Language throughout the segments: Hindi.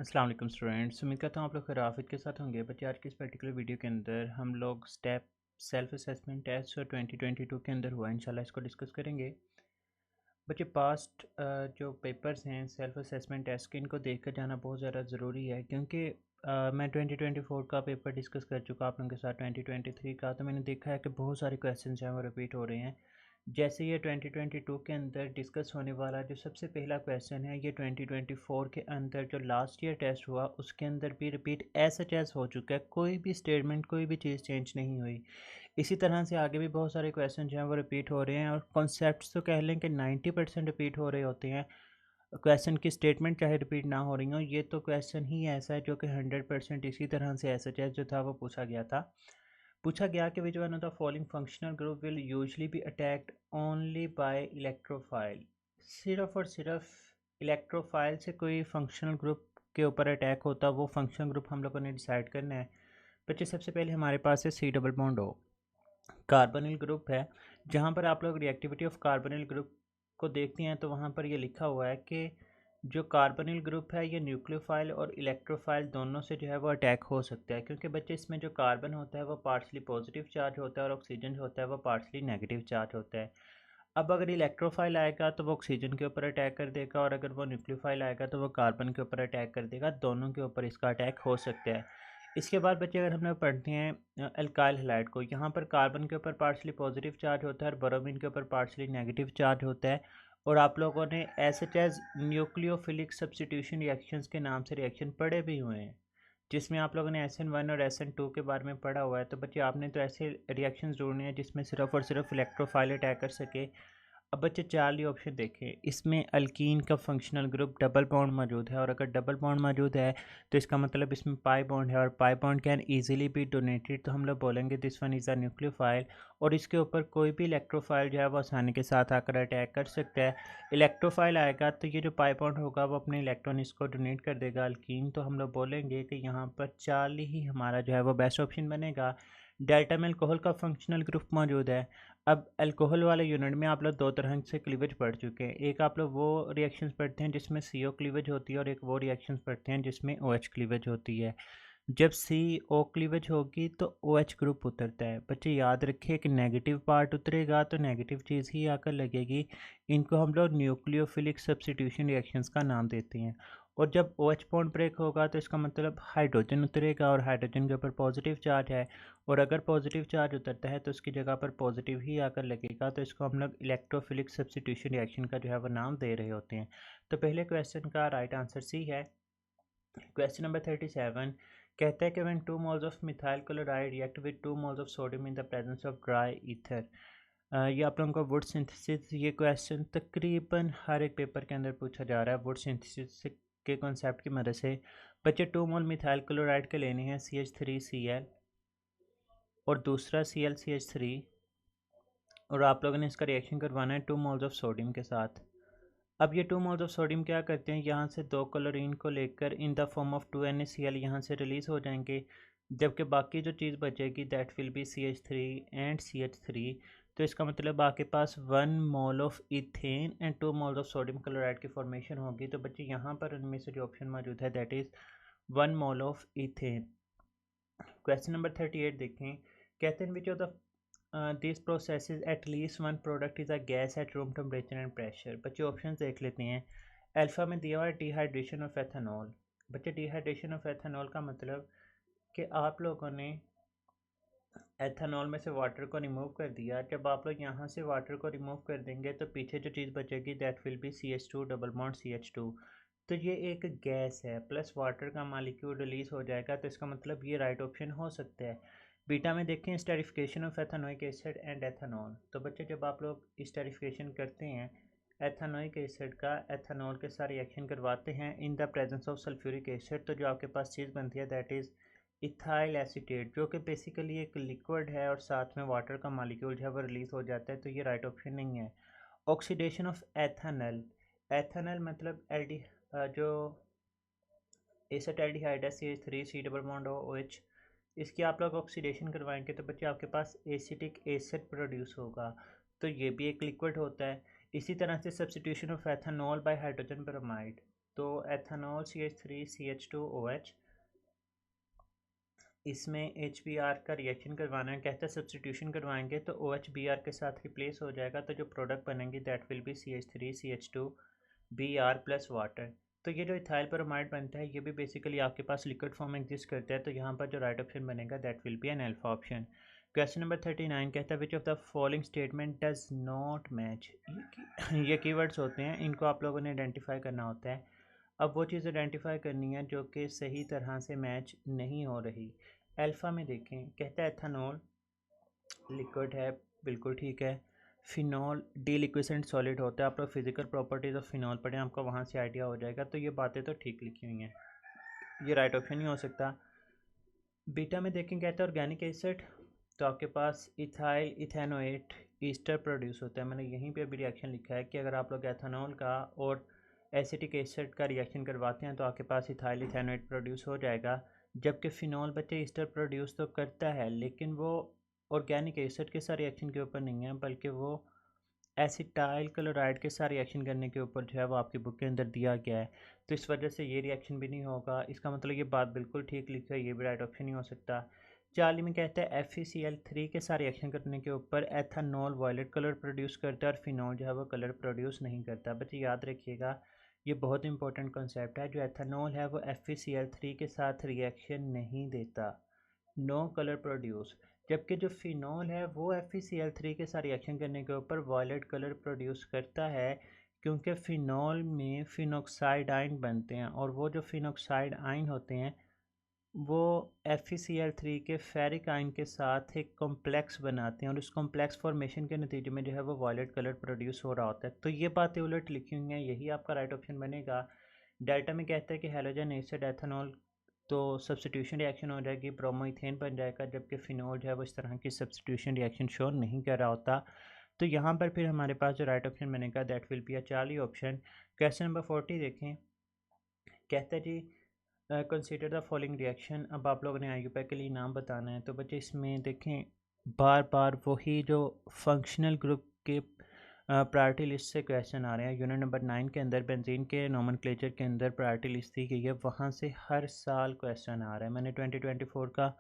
अस्सलाम वालेकुम स्टूडेंट्स। उम्मीद करता हूँ आप लोग खैरियत के साथ होंगे। बच्चे आज की इस पर्टिकुलर वीडियो के अंदर हम लोग स्टेप सेल्फ असेसमेंट टेस्ट और 2022 के अंदर हुआ इंशाल्लाह इसको डिस्कस करेंगे। बच्चे पास्ट जो पेपर्स हैं सेल्फ असेसमेंट टेस्ट के, इनको देख कर जाना बहुत ज़्यादा ज़रूरी है, क्योंकि मैं 2024 का पेपर डिस्कस कर चुका आप लोगों के साथ 2023 का। तो मैंने देखा है कि बहुत सारे क्वेश्चन हैं वो रिपीट हो रहे हैं। जैसे ये 2022 के अंदर डिस्कस होने वाला जो सबसे पहला क्वेश्चन है, ये 2024 के अंदर जो लास्ट ईयर टेस्ट हुआ उसके अंदर भी रिपीट एच हो चुका है। कोई भी स्टेटमेंट, कोई भी चीज़ चेंज नहीं हुई। इसी तरह से आगे भी बहुत सारे क्वेश्चन जो हैं वो रिपीट हो रहे हैं, और कॉन्सेप्ट्स तो कह लें कि 90% रिपीट हो रहे होते हैं। क्वेश्चन की स्टेटमेंट चाहे रिपीट ना हो रही हो, ये तो क्वेश्चन ही ऐसा है जो कि 100% इसी तरह से एच जो था वो पूछा गया था। पूछा गया कि विच one of the following functional group will usually B attacked only by electrophile. सिर्फ और सिर्फ इलेक्ट्रोफाइल से कोई फंक्शनल ग्रुप के ऊपर अटैक होता, वो फंक्शनल ग्रुप हम लोगों ने डिसाइड करना है। बच्चे सबसे पहले हमारे पास है C double bond O, carbonyl group है। जहाँ पर आप लोग रिएक्टिविटी ऑफ कार्बोनिल ग्रुप को देखते हैं तो वहाँ पर ये लिखा हुआ है कि जो कार्बोनिल ग्रुप है ये न्यूक्लियोफाइल और इलेक्ट्रोफाइल दोनों से जो है वो अटैक हो सकता है, क्योंकि बच्चे इसमें जो कार्बन होता है वो पार्शली पॉजिटिव चार्ज होता है और ऑक्सीजन जो होता है वो पार्शली नेगेटिव चार्ज होता है। अब अगर इलेक्ट्रोफाइल आएगा तो वो ऑक्सीजन के ऊपर अटैक कर देगा, और अगर वो न्यूक्लियोफाइल आएगा तो वो कार्बन के ऊपर अटैक कर देगा। दोनों के ऊपर इसका अटैक हो सकता है। इसके बाद बच्चे अगर हम लोग पढ़ते हैं अल्काइल हैलाइड को, यहाँ पर कार्बन के ऊपर पार्शली पॉजिटिव चार्ज होता है और ब्रोमीन के ऊपर पार्शली नेगेटिव चार्ज होता है। और आप लोगों ने H as nucleophilic substitution reactions के नाम से रिएक्शन पढ़े भी हुए हैं, जिसमें आप लोगों ने SN1 और SN2 के बारे में पढ़ा हुआ है। तो बच्चे आपने तो ऐसे रिएक्शंस ढूंढने हैं जिसमें सिर्फ और सिर्फ इलेक्ट्रोफाइल अटैक कर सके। अब बच्चे चार्ली ऑप्शन देखें, इसमें अल्कीन का फंक्शनल ग्रुप डबल बॉन्ड मौजूद है, और अगर डबल बॉन्ड मौजूद है तो इसका मतलब इसमें पाई बॉन्ड है, और pi bond can easily B donated, तो हम लोग बोलेंगे this one is a nucleophile. और इसके ऊपर कोई भी इलेक्ट्रोफाइल जो है वो आसानी के साथ आकर अटैक कर सकता है। इलेक्ट्रोफाइल आएगा तो ये जो पाई बॉन्ड होगा वो अपने इलेक्ट्रॉन इसको डोनेट कर देगा अल्कीन, तो हम लोग बोलेंगे कि यहाँ पर चार्ली ही हमारा जो है वो बेस्ट ऑप्शन बनेगा। डेल्टा में अल्कोहल का फंक्शनल ग्रुप मौजूद है। अब अल्कोहल वाले यूनिट में आप लोग दो तरह से क्लीवेज पढ़ चुके हैं। एक आप लोग वो रिएक्शंस पढ़ते हैं जिसमें CO क्लीवेज होती है, और एक वो रिएक्शंस पढ़ते हैं जिसमें OH क्लीवेज होती है। जब CO क्लीवेज होगी तो OH ग्रुप उतरता है। बच्चे याद रखिए कि नेगेटिव पार्ट उतरेगा तो नेगेटिव चीज़ ही आकर लगेगी। इनको हम लोग न्यूक्लियोफिलिक सब्स्टिट्यूशन रिएक्शंस का नाम देते हैं। और जब OH बॉन्ड ब्रेक होगा तो इसका मतलब हाइड्रोजन उतरेगा, और हाइड्रोजन के ऊपर पॉजिटिव चार्ज है, और अगर पॉजिटिव चार्ज उतरता है तो उसकी जगह पर पॉजिटिव ही आकर लगेगा। तो इसको हम लोग इलेक्ट्रोफिलिक सब्स्टिट्यूशन रिएक्शन का जो है वो नाम दे रहे होते हैं। तो पहले क्वेश्चन का राइट आंसर सी है। क्वेश्चन नंबर 37 कहता है कि when 2 moles of methyl chloride react with 2 moles of sodium in the presence of dry ether. ये आप लोगों को वुड सिंथेसिस, ये क्वेश्चन तकरीबन हर एक पेपर के अंदर पूछा जा रहा है वुड सिंथेसिस के कॉन्सेप्ट की मदद से। बच्चे 2 मोल मिथाइल क्लोराइड के लेने हैं CH3Cl और दूसरा ClCH3, और आप लोगों ने इसका रिएक्शन करवाना है 2 मोल्स ऑफ सोडियम के साथ। अब ये 2 मोल्स ऑफ सोडियम क्या करते हैं, यहाँ से 2 क्लोरीन को लेकर in the form of 2NaCl यहाँ से रिलीज़ हो जाएंगे, जबकि बाकी जो चीज़ बचेगी that will B CH3 and CH3। तो इसका मतलब आपके पास 1 mole of ethane and 2 moles of sodium chloride की फॉर्मेशन होगी। तो बच्चे यहाँ पर उनमें से जो ऑप्शन मौजूद है that is 1 mole of ethane. Question number 38 देखें, कहते हैं विच of the this processes at least one product is a gas at room temperature and pressure. बच्चे ऑप्शन देख लेते हैं। अल्फ़ा में दिया हुआ है डिहाइड्रेशन ऑफ एथेनॉल। बच्चे डिहाइड्रेशन ऑफ एथेनॉल का मतलब कि आप लोगों ने एथेनॉल में से वाटर को रिमूव कर दिया। जब आप लोग यहाँ से वाटर को रिमूव कर देंगे तो पीछे जो चीज़ बचेगी that will B CH2 double bond CH2। तो ये एक गैस है प्लस वाटर का मालिक्यूल रिलीज हो जाएगा, तो इसका मतलब ये राइट ऑप्शन हो सकता है। बीटा में देखें esterification of ethanoic acid and ethanol. तो बच्चे जब आप लोग स्टेरिफिकेशन करते हैं एथेनोइक एसिड का एथेनॉल के साथ रिएक्शन करवाते हैं इन the presence of sulphuric acid, तो जो आपके पास चीज़ बनती है दैट इज़ इथाइल एसीटेट, जो कि बेसिकली एक लिक्विड है और साथ में वाटर का मालिक्यूल जो है वो रिलीज हो जाता है। तो ये राइट ऑप्शन नहीं है। ऑक्सीडेशन ऑफ एथेनल, एथेनल मतलब एल्डी जो एसिटाल्डिहाइड है CH3 डबल बॉन्ड OH, इसकी आप लोग ऑक्सीडेशन करवाएंगे तो बच्चे आपके पास एसिटिक एसिड प्रोड्यूस होगा, तो ये भी एक लिक्विड होता है। इसी तरह से substitution of ethanol bye hydrogen bromide, तो एथेनॉल CH3CH2OH, इसमें HBr का रिएक्शन करवाना है। कहता है सब्सटीट्यूशन करवाएंगे तो OH Br के साथ रिप्लेस हो जाएगा, तो जो प्रोडक्ट बनेंगी that will B CH3CH2Br plus water. तो ये जो इथाइल ब्रोमाइड बनता है ये भी बेसिकली आपके पास लिक्विड फॉर्म एग्जिस्ट करता है, तो यहाँ पर जो राइट ऑप्शन बनेगा that will be an alpha option. Question number 39 कहता है which of the following statement does not match. ये कीवर्ड्स होते हैं, इनको आप लोगों ने आइडेंटिफाई करना होता है। अब वो चीज़ आइडेंटिफाई करनी है जो कि सही तरह से मैच नहीं हो रही। अल्फ़ा में देखें, कहता है एथेनॉल लिक्विड है, बिल्कुल ठीक है। फिनॉल डीलिक्विसेंट सॉलिड होता है, आप लोग फिजिकल प्रॉपर्टीज़ ऑफ फिनॉल पढ़ें, आपको वहाँ से आइडिया हो जाएगा। तो ये बातें तो ठीक लिखी हुई हैं, ये राइट ऑप्शन ही हो सकता। बीटा में देखें, कहता है ऑर्गेनिक एसिड, तो आपके पास इथाइल इथेनोएट ईस्टर प्रोड्यूस होता है। मैंने यहीं पे भी रिएक्शन लिखा है कि अगर आप लोग एथेनॉल का और एसिटिक एसिड का रिएक्शन करवाते हैं तो आपके पास इथाइल इथेनोएट प्रोड्यूस हो जाएगा। जबकि फिनॉल बच्चे ईस्टर प्रोड्यूस तो करता है, लेकिन वो ऑर्गेनिक एसिड के साथ रिएक्शन के ऊपर नहीं है, बल्कि वो एसिटाइल क्लोराइड के साथ रिएक्शन करने के ऊपर जो है वो आपकी बुक के अंदर दिया गया है। तो इस वजह से ये रिएक्शन भी नहीं होगा। इसका मतलब ये बात बिल्कुल ठीक लिखी है, ये भी राइट ऑप्शन नहीं हो सकता। 40 में कहता है FeCl3 के साथ रिएक्शन करने के ऊपर एथेनॉल वायलेट कलर प्रोड्यूस करता है और फिनॉल जो है वो कलर प्रोड्यूस नहीं करता। बच्चे याद रखिएगा, ये बहुत इंपॉर्टेंट कॉन्सेप्ट है। जो एथेनॉल है वो FeCl3 के साथ रिएक्शन नहीं देता, नो कलर प्रोड्यूस। जबकि जो फिनॉल है वो FeCl3 के साथ रिएक्शन करने के ऊपर वायलेट कलर प्रोड्यूस करता है, क्योंकि फिनॉल में फिनॉक्साइड आयन बनते हैं और वो जो फिनॉक्साइड आयन होते हैं वो FeCl3 के फेरिक आयन के साथ एक कॉम्प्लेक्स बनाते हैं और उस कॉम्प्लेक्स फॉर्मेशन के नतीजे में जो है वो वायलेट कलर प्रोड्यूस हो रहा होता है। तो ये बातें उलट लिखी हुई हैं, यही आपका राइट ऑप्शन बनेगा। डेल्टा में कहता है कि हैलोजन एसिड एथेनॉल तो सब्स्टिट्यूशन रिएक्शन हो जाएगी, ब्रोमोइथेन बन जाएगा, जबकि फिनॉल जो है वो इस तरह की सब्स्टिट्यूशन रिएक्शन शो नहीं कर रहा होता। तो यहाँ पर फिर हमारे पास जो राइट ऑप्शन बनेगा that will be a Charlie option. Question number 40 देखें, कहता है जी कंसीडर द फॉलोइंग रिएक्शन। अब आप लोगों ने IUPAC के लिए नाम बताना है, तो बच्चे इसमें देखें बार बार वही जो फंक्शनल ग्रुप के प्रायोरिटी लिस्ट से क्वेश्चन आ रहे हैं। यूनिट नंबर 9 के अंदर बेंजीन के नोमेनक्लेचर के अंदर प्रायोरिटी लिस्ट दी गई है, वहाँ से हर साल क्वेश्चन आ रहा है। मैंने 2024 का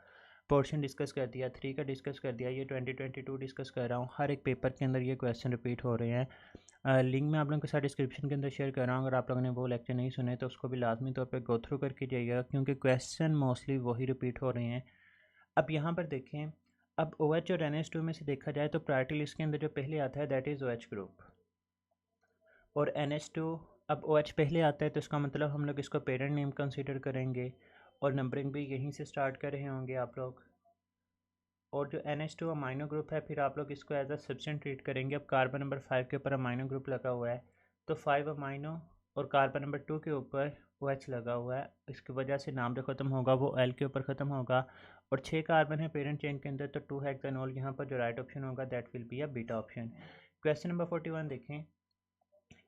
पोर्शन डिस्कस कर दिया, 3 का डिस्कस कर दिया, ये 2022 डिस्कस कर रहा हूँ। हर एक पेपर के अंदर ये क्वेश्चन रिपीट हो रहे हैं। लिंक मैं आप लोगों के साथ डिस्क्रिप्शन के अंदर शेयर कर रहा हूँ, अगर आप लोगों ने वो लेक्चर नहीं सुने तो उसको भी लाजमी तौर पे गो थ्रू करके जाइएगा, क्योंकि क्वेश्चन मोस्टली वही रिपीट हो रहे हैं। अब यहाँ पर देखें, अब OH और NH2 में से देखा जाए तो प्रायोरिटी लिस्ट के अंदर जो पहले आता है दैट इज़ OH ग्रुप, और NH2 अब OH पहले आता है तो इसका मतलब हम लोग इसको पेरेंट नेम कंसिडर करेंगे और नंबरिंग भी यहीं से स्टार्ट कर रहे होंगे आप लोग। और जो NH2 अमाइनो ग्रुप है फिर आप लोग इसको एज अ सब्सटेंस ट्रीट करेंगे। अब कार्बन नंबर 5 के ऊपर अमाइनो ग्रुप लगा हुआ है, तो 5 अमाइनो और कार्बन नंबर 2 के ऊपर OH लगा हुआ है, इसकी वजह से नाम जो ख़त्म होगा वो L के ऊपर ख़त्म होगा। और 6 कार्बन है पेरेंट चेन के अंदर, तो 2 हेक्सानॉल यहाँ पर जो राइट ऑप्शन होगा that will be a beta option. Question number 41 देखें,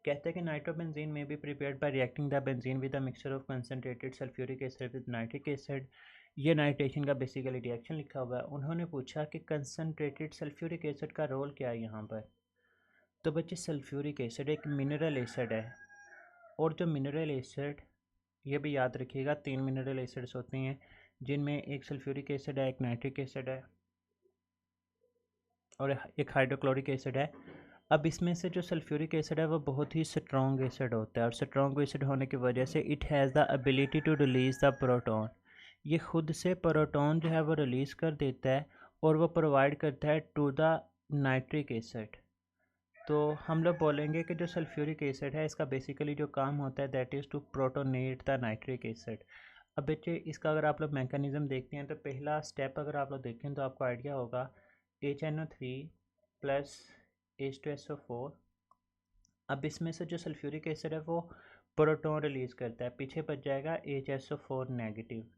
कहते हैं कि नाइट्रोबेंजीन में be prepared by reacting the benzene with a mixture of concentrated sulphuric acid with nitric acid. ये नाइट्रेशन का बेसिकली रिएक्शन लिखा हुआ है। उन्होंने पूछा कि कंसनट्रेटेड सल्फ्यूरिक एसिड का रोल क्या है यहाँ पर। तो बच्चे सल्फ्यूरिक एसिड एक मिनरल एसिड है, और जो मिनरल एसिड, ये भी याद रखिएगा 3 मिनरल एसिड्स होते हैं, जिनमें एक सल्फ्यूरिक एसिड है, एक नाइट्रिक एसिड है और एक हाइड्रोक्लोरिक एसिड है। अब इसमें से जो सल्फ्यूरिक एसिड है वो बहुत ही स्ट्रॉन्ग एसिड होता है, और स्ट्रॉन्ग एसिड होने की वजह से it has the ability to release the proton. ये खुद से प्रोटॉन जो है वो रिलीज़ कर देता है और वो प्रोवाइड करता है टू द नाइट्रिक एसिड। तो हम लोग बोलेंगे कि जो सल्फ्यूरिक एसिड है इसका बेसिकली जो काम होता है that is to protonate the nitric acid. अब बच्चे इसका अगर आप लोग मैकेनिज़्म देखते हैं तो पहला स्टेप अगर आप लोग देखें तो आपको आइडिया होगा HNO3 प्लस H2SO4। अब इसमें से जो सल्फ्यूरिक एसिड है वो प्रोटॉन रिलीज़ करता है, पीछे बच जाएगा HSO4 नेगेटिव।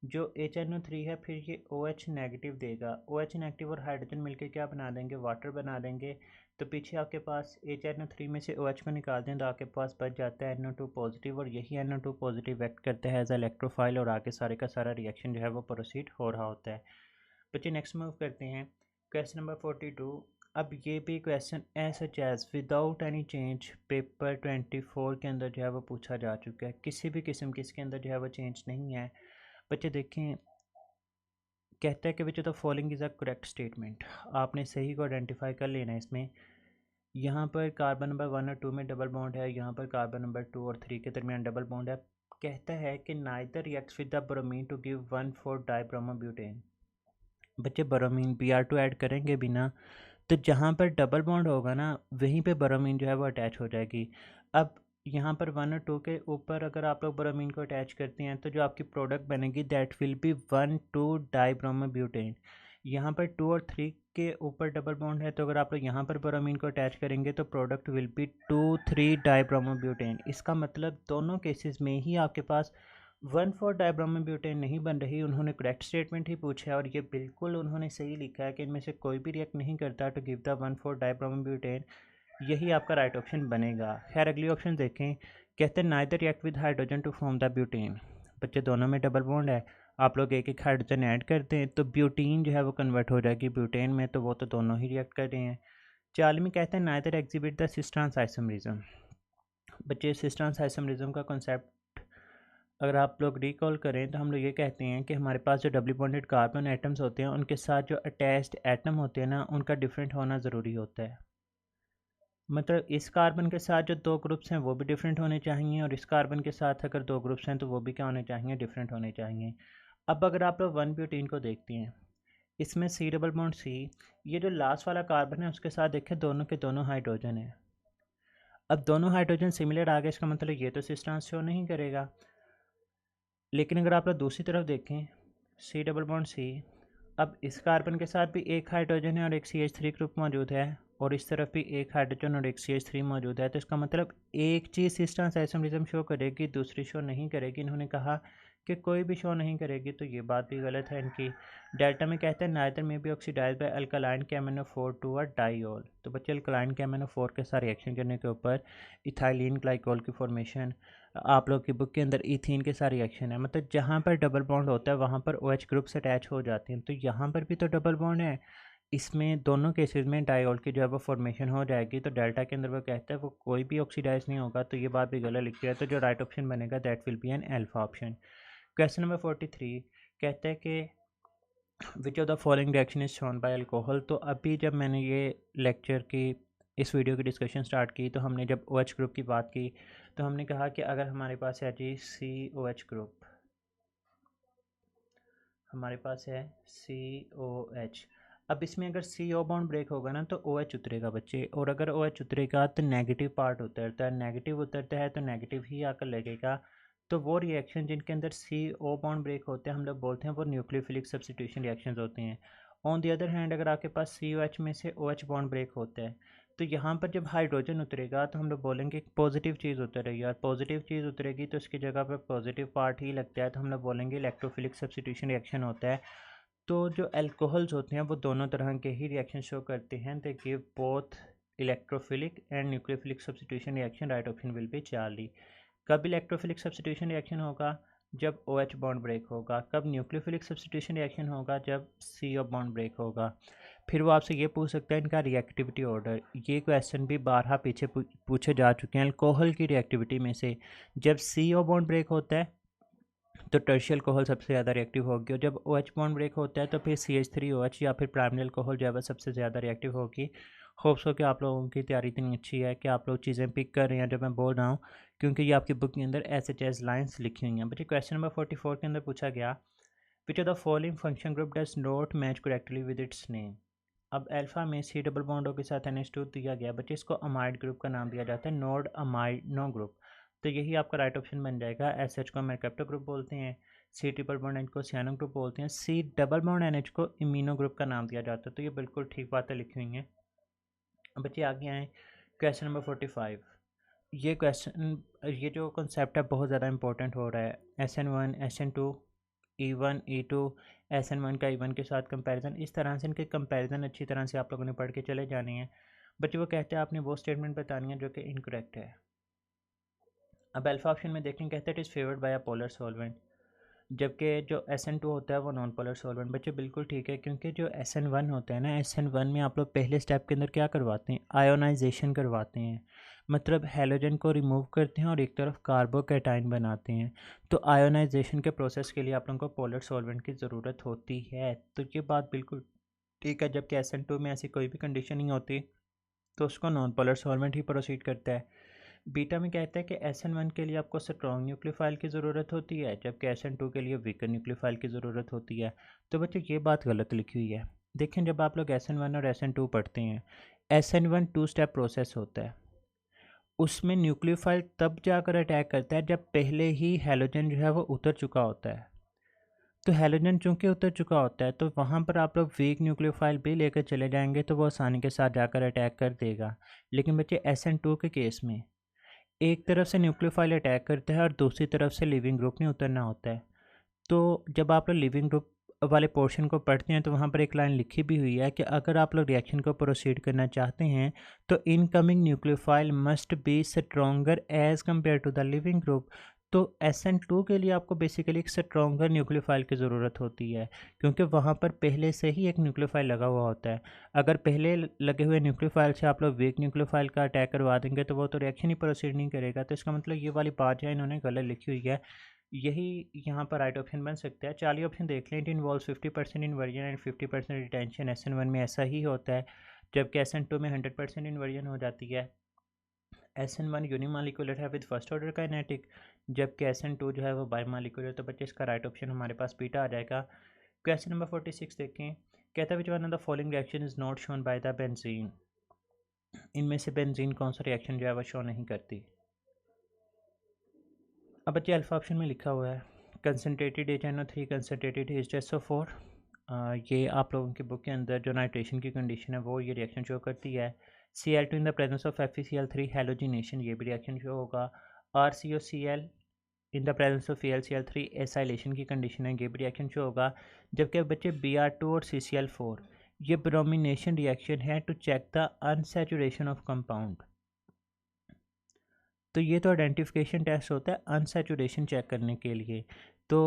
जो HNO3 है फिर ये OH नेगेटिव देगा, OH नेगेटिव और हाइड्रोजन मिलके क्या बना देंगे, वाटर बना देंगे। तो पीछे आपके पास HNO3 में से OH को निकाल दें तो आपके पास बच जाता है NO2 पॉजिटिव, और यही NO2 पॉजिटिव एक्ट करता है एज इलेक्ट्रोफाइल, और आगे सारे का सारा रिएक्शन जो है वो प्रोसीड हो रहा होता है। बच्चे नेक्स्ट मूव करते हैं, क्वेश्चन नंबर 42। अब ये भी question such as without any change paper 24 के अंदर जो है वो पूछा जा चुका है, किसी भी किस्म की इसके अंदर जो है वो चेंज नहीं है। बच्चे देखें, कहता है कि which of the following is a correct statement. आपने सही को आइडेंटिफाई कर लेना है इसमें। यहाँ पर कार्बन नंबर 1 और 2 में डबल बॉन्ड है, यहाँ पर कार्बन नंबर 2 और 3 के दरमियान डबल बॉन्ड है। कहता है कि neither reacts with the bromine to give 1,4-डाइब्रोमोब्यूटेन। बच्चे ब्रोमीन Br2 ऐड करेंगे बिना, तो जहाँ पर डबल बॉन्ड होगा ना वहीं पे ब्रोमीन जो है वो अटैच हो जाएगी। अब यहाँ पर 1 और 2 के ऊपर अगर आप लोग ब्रोमीन को अटैच करते हैं तो जो आपकी प्रोडक्ट बनेगी दैट विल बी 1,2-डाइब्रोमोब्यूटेन। यहाँ पर 2 और 3 के ऊपर डबल बॉन्ड है, तो अगर आप लोग यहाँ पर ब्रोमीन को अटैच करेंगे तो प्रोडक्ट विल बी 2,3-डाइब्रोमोब्यूटेन। इसका मतलब दोनों केसेस में ही आपके पास 1,4-डाइब्रोमोब्यूटेन नहीं बन रही। उन्होंने करेक्ट स्टेटमेंट ही पूछा है और ये बिल्कुल उन्होंने सही लिखा है कि इनमें से कोई भी रिएक्ट नहीं करता टू गिव द 1,4-डाइब्रोमोब्यूटेन। यही आपका राइट ऑप्शन बनेगा। खैर अगली ऑप्शन देखें, कहते हैं neither react with hydrogen to form the butane. बच्चे दोनों में डबल बॉन्ड है, आप लोग एक एक हाइड्रोजन ऐड करते हैं तो ब्यूटीन जो है वो कन्वर्ट हो जाएगी ब्यूटेन में, तो वो तो दोनों ही रिएक्ट कर रहे हैं। 40 कहते हैं नाइदर एग्जिबिट द सिस्टर्न्स आइसोमरिज्म। बच्चे सिस्टर्न्स आइसोमरिज्म का कॉन्सेप्ट अगर आप लोग रिकॉल करें तो हम लोग ये कहते हैं कि हमारे पास जो डबली बॉन्डेड कार्बन एटम्स होते हैं उनके साथ जो अटैच्ड एटम होते हैं ना उनका डिफरेंट होना ज़रूरी होता है। मतलब इस कार्बन के साथ जो दो ग्रुप्स हैं वो भी डिफरेंट होने चाहिए और इस कार्बन के साथ अगर दो ग्रुप्स हैं तो वो भी क्या होने चाहिए, डिफरेंट होने चाहिए। अब अगर आप लोग 1 ब्यूटीन को देखते हैं, इसमें C डबल बॉन्ड C, ये जो लास्ट वाला कार्बन है उसके साथ देखें दोनों के दोनों हाइड्रोजन है। अब दोनों हाइड्रोजन सिमिलर आ गए, इसका मतलब ये तो सिस्टर्न्स शो नहीं करेगा। लेकिन अगर आप लोग दूसरी तरफ देखें C डबल बॉन्ड C, अब इस कार्बन के साथ भी एक हाइड्रोजन है और एक CH3 ग्रुप मौजूद है और इस तरफ भी एक हाइड्रोजन और एक CH3 मौजूद है, तो इसका मतलब एक चीज़ सिस्टर्न्स आइसोमरिज्म शो करेगी दूसरी शो नहीं करेगी। इन्होंने कहा कि कोई भी शो नहीं करेगी, तो ये बात भी गलत है इनकी। डेल्टा में कहते हैं नाइदर में B oxidise by alkaline KMnO4 to a diol. तो बच्चे अल्कलाइन KMnO4 के साथ रिएक्शन करने के ऊपर इथाइलिन ग्लाइकोल की फॉर्मेशन, आप लोग की बुक के अंदर इथीन के साथ रिएक्शन है, मतलब जहाँ पर डबल बॉन्ड होता है वहाँ पर OH ग्रुप से अटैच हो जाते हैं। तो यहाँ पर भी तो डबल बॉन्ड है, इसमें दोनों केसेस में डाइऑल की जो है वो फॉर्मेशन हो जाएगी। तो डेल्टा के अंदर वो कहता है वो कोई भी ऑक्सीडाइज नहीं होगा, तो ये बात भी गलत लिखी है। तो जो राइट ऑप्शन बनेगा that will be an alpha option. Question number 43 कहता है कि which of the following reaction is shown by alcohol. तो अभी जब मैंने ये लेक्चर की इस वीडियो की डिस्कशन स्टार्ट की तो हमने जब OH ग्रुप की बात की तो हमने कहा कि अगर हमारे पास है जी COH ग्रुप, हमारे पास है COH। अब इसमें अगर CO बॉन्ड ब्रेक होगा ना तो OH उतरेगा बच्चे, और अगर OH उतरेगा तो नेगेटिव पार्ट उतरता है, नेगेटिव उतरता है तो नेगेटिव ही आकर लगेगा। तो वो रिएक्शन जिनके अंदर CO बॉन्ड ब्रेक होते हैं हम लोग बोलते हैं वो न्यूक्लियोफिलिक सब्स्टिट्यूशन रिएक्शंस होते हैं। ऑन दी अदर हैंड अगर आपके पास COH में से OH बॉन्ड ब्रेक होता है तो यहाँ पर जब हाइड्रोजन उतरेगा तो हम लोग बोलेंगे पॉजिटिव चीज़ उतरेगी, और पॉजिटिव चीज़ उतरेगी तो उसकी जगह पर पॉजिटिव पार्ट ही लगता है, तो हम लोग बोलेंगे इलेक्ट्रोफिलिक सब्स्टिट्यूशन रिएक्शन होता है। तो जो अल्कोहल्स होते हैं वो दोनों तरह के ही रिएक्शन शो करते हैं, they give both electrophilic and nucleophilic substitution reaction. Right option will be Charlie. कब इलेक्ट्रोफिलिक सब्स्टिट्यूशन रिएक्शन होगा, जब OH बॉन्ड ब्रेक होगा। कब न्यूक्लियोफिलिक सब्स्टिट्यूशन रिएक्शन होगा, जब CO बॉन्ड ब्रेक होगा। फिर वो आपसे ये पूछ सकता है इनका रिएक्टिविटी ऑर्डर। ये क्वेश्चन भी बारहा पीछे पूछे जा चुके हैं। अल्कोहल की रिएक्टिविटी में से जब CO बॉन्ड ब्रेक होता है तो टर्शियल अल्कोहल सबसे ज़्यादा रिएक्टिव होगी, और जब OH बॉन्ड ब्रेक होता है तो फिर CH3OH या फिर प्राइमरी अल्कोहल जो है सबसे ज़्यादा रिएक्टिव होगी। होप्स हो कि आप लोगों की तैयारी इतनी अच्छी है कि आप लोग चीज़ें पिक कर रहे हैं जब मैं बोल रहा हूँ, क्योंकि ये आपकी बुक के अंदर SHS लाइन्स लिखी हुई हैं। बच्चे क्वेश्चन नंबर 44 के अंदर पूछा गया विच of the following function group does not match correctly with its name. अब अल्फा में C डबल बॉन्डों के साथ NH2 दिया गया, बच्चे इसको अमाइड ग्रुप का नाम दिया जाता है, नोड अमाइड नो ग्रुप। तो यही आपका राइट ऑप्शन बन जाएगा। SH को मेरकैप्टो ग्रुप बोलते हैं, C ट्रिपल बॉन्ड H को सियानो ग्रुप बोलते हैं, C डबल बॉन्ड NH को इमीनो ग्रुप का नाम दिया जाता है। तो ये बिल्कुल ठीक बातें लिखी हुई हैं। बच्चे आगे आएँ क्वेश्चन नंबर 45। ये क्वेश्चन, ये जो कॉन्सेप्ट है बहुत ज़्यादा इंपॉर्टेंट हो रहा है। SN1 SN2 E1 E2 SN1 का E1 के साथ कंपैरिजन, इस तरह से इनके कंपैरिजन अच्छी तरह से आप लोगों ने पढ़ के चले जाने हैं। बच्चे वो कहते हैं आपने वो स्टेटमेंट बतानी है जो कि इनकरेक्ट है। अब अल्फा ऑप्शन में देखें, कहते हैं it is favoured by a polar solvent. जबकि जो SN2 होता है वो नॉन पोलर सॉल्वेंट। बच्चे बिल्कुल ठीक है, क्योंकि जो SN1 होता है ना, SN1 में आप लोग पहले स्टेप के अंदर क्या करवाते हैं, आयोनाइजेशन करवाते हैं। मतलब हैलोजन को रिमूव करते हैं और एक तरफ कार्बोकैटाइन बनाते हैं। तो आयोनाइजेशन के प्रोसेस के लिए आप लोगों को पोलर सॉल्वेंट की ज़रूरत होती है। तो ये बात बिल्कुल ठीक है। जबकि SN2 में ऐसी कोई भी कंडीशन नहीं होती, तो उसको नॉन पोलर सॉल्वेंट ही प्रोसीड करता है। बीटा में कहता है कि SN1 के लिए आपको स्ट्रॉन्ग न्यूक्लियोफाइल की ज़रूरत होती है, जबकि SN2 के लिए वीकर न्यूक्लियोफाइल की ज़रूरत होती है। तो बच्चों ये बात गलत लिखी हुई है। देखें, जब आप लोग SN1 और SN2 पढ़ते हैं, SN1 टू स्टेप प्रोसेस होता है। उसमें न्यूक्लियोफाइल तब जाकर अटैक करता है जब पहले ही हैलोजन जो है वो उतर चुका होता है। तो हैलोजन चूंकि उतर चुका होता है, तो वहाँ पर आप लोग वीक न्यूक्लियोफाइल भी लेकर चले जाएंगे तो वो आसानी के साथ जाकर अटैक कर देगा। लेकिन बच्चे SN2 के केस में एक तरफ से न्यूक्लियोफाइल अटैक करता है और दूसरी तरफ से लिविंग ग्रुप नहीं उतरना होता है। तो जब आप लोग लिविंग ग्रुप वाले पोर्शन को पढ़ते हैं तो वहाँ पर एक लाइन लिखी भी हुई है कि अगर आप लोग रिएक्शन को प्रोसीड करना चाहते हैं तो incoming nucleophile must be stronger as compared to the leaving group. तो SN2 के लिए आपको बेसिकली एक स्ट्रोंगर न्यूक्लियोफाइल की ज़रूरत होती है, क्योंकि वहाँ पर पहले से ही एक न्यूक्लियोफाइल लगा हुआ होता है। अगर पहले लगे हुए न्यूक्लियोफाइल से आप लोग वीक न्यूक्लियोफाइल का अटैक करवा देंगे तो वो तो रिएक्शन ही प्रोसीड नहीं करेगा। तो इसका मतलब ये वाली बात जो है इन्होंने गलत लिखी हुई है। यही यहाँ पर राइट ऑप्शन बन सकता है। चार्ली ऑप्शन देख लें, it involves 50% inversion and 50% retention. SN1 में ऐसा ही होता है, जबकि SN2 में 100% इन्वर्जन हो जाती है। SN1 यूनिमालिकुलर है विद फर्स्ट ऑर्डर काइनेटिक, जबकि SN2 जो है वो बायोमालिकुलर। तो बच्चे इसका राइट ऑप्शन हमारे पास बीटा आ जाएगा। क्वेश्चन नंबर 46 देखें, कहता है विच one of the following reaction is not shown by the benzene. इनमें से बेंजीन कौन सा रिएक्शन जो है वो शो नहीं करती। अब बच्चे अल्फा ऑप्शन में लिखा हुआ है कंसनट्रेटेड HNO3, कंसनट्रेटेड H2SO4। ये आप लोगों की बुक के अंदर जो नाइट्रेशन की कंडीशन है वो ये रिएक्शन शो करती है। Cl2 in the presence of FeCl3 halogenation, ये भी रिएक्शन शो होगा। RCOCl in the presence of AlCl3 acylation की कंडीशन है, ये भी रिएक्शन शो होगा। जबकि बच्चे Br2 और CCl4 ये ब्रोमिनेशन रिएक्शन है to check the unsaturation of compound. तो ये तो आइडेंटिफिकेशन टेस्ट होता है अनसैचुरेशन चेक करने के लिए। तो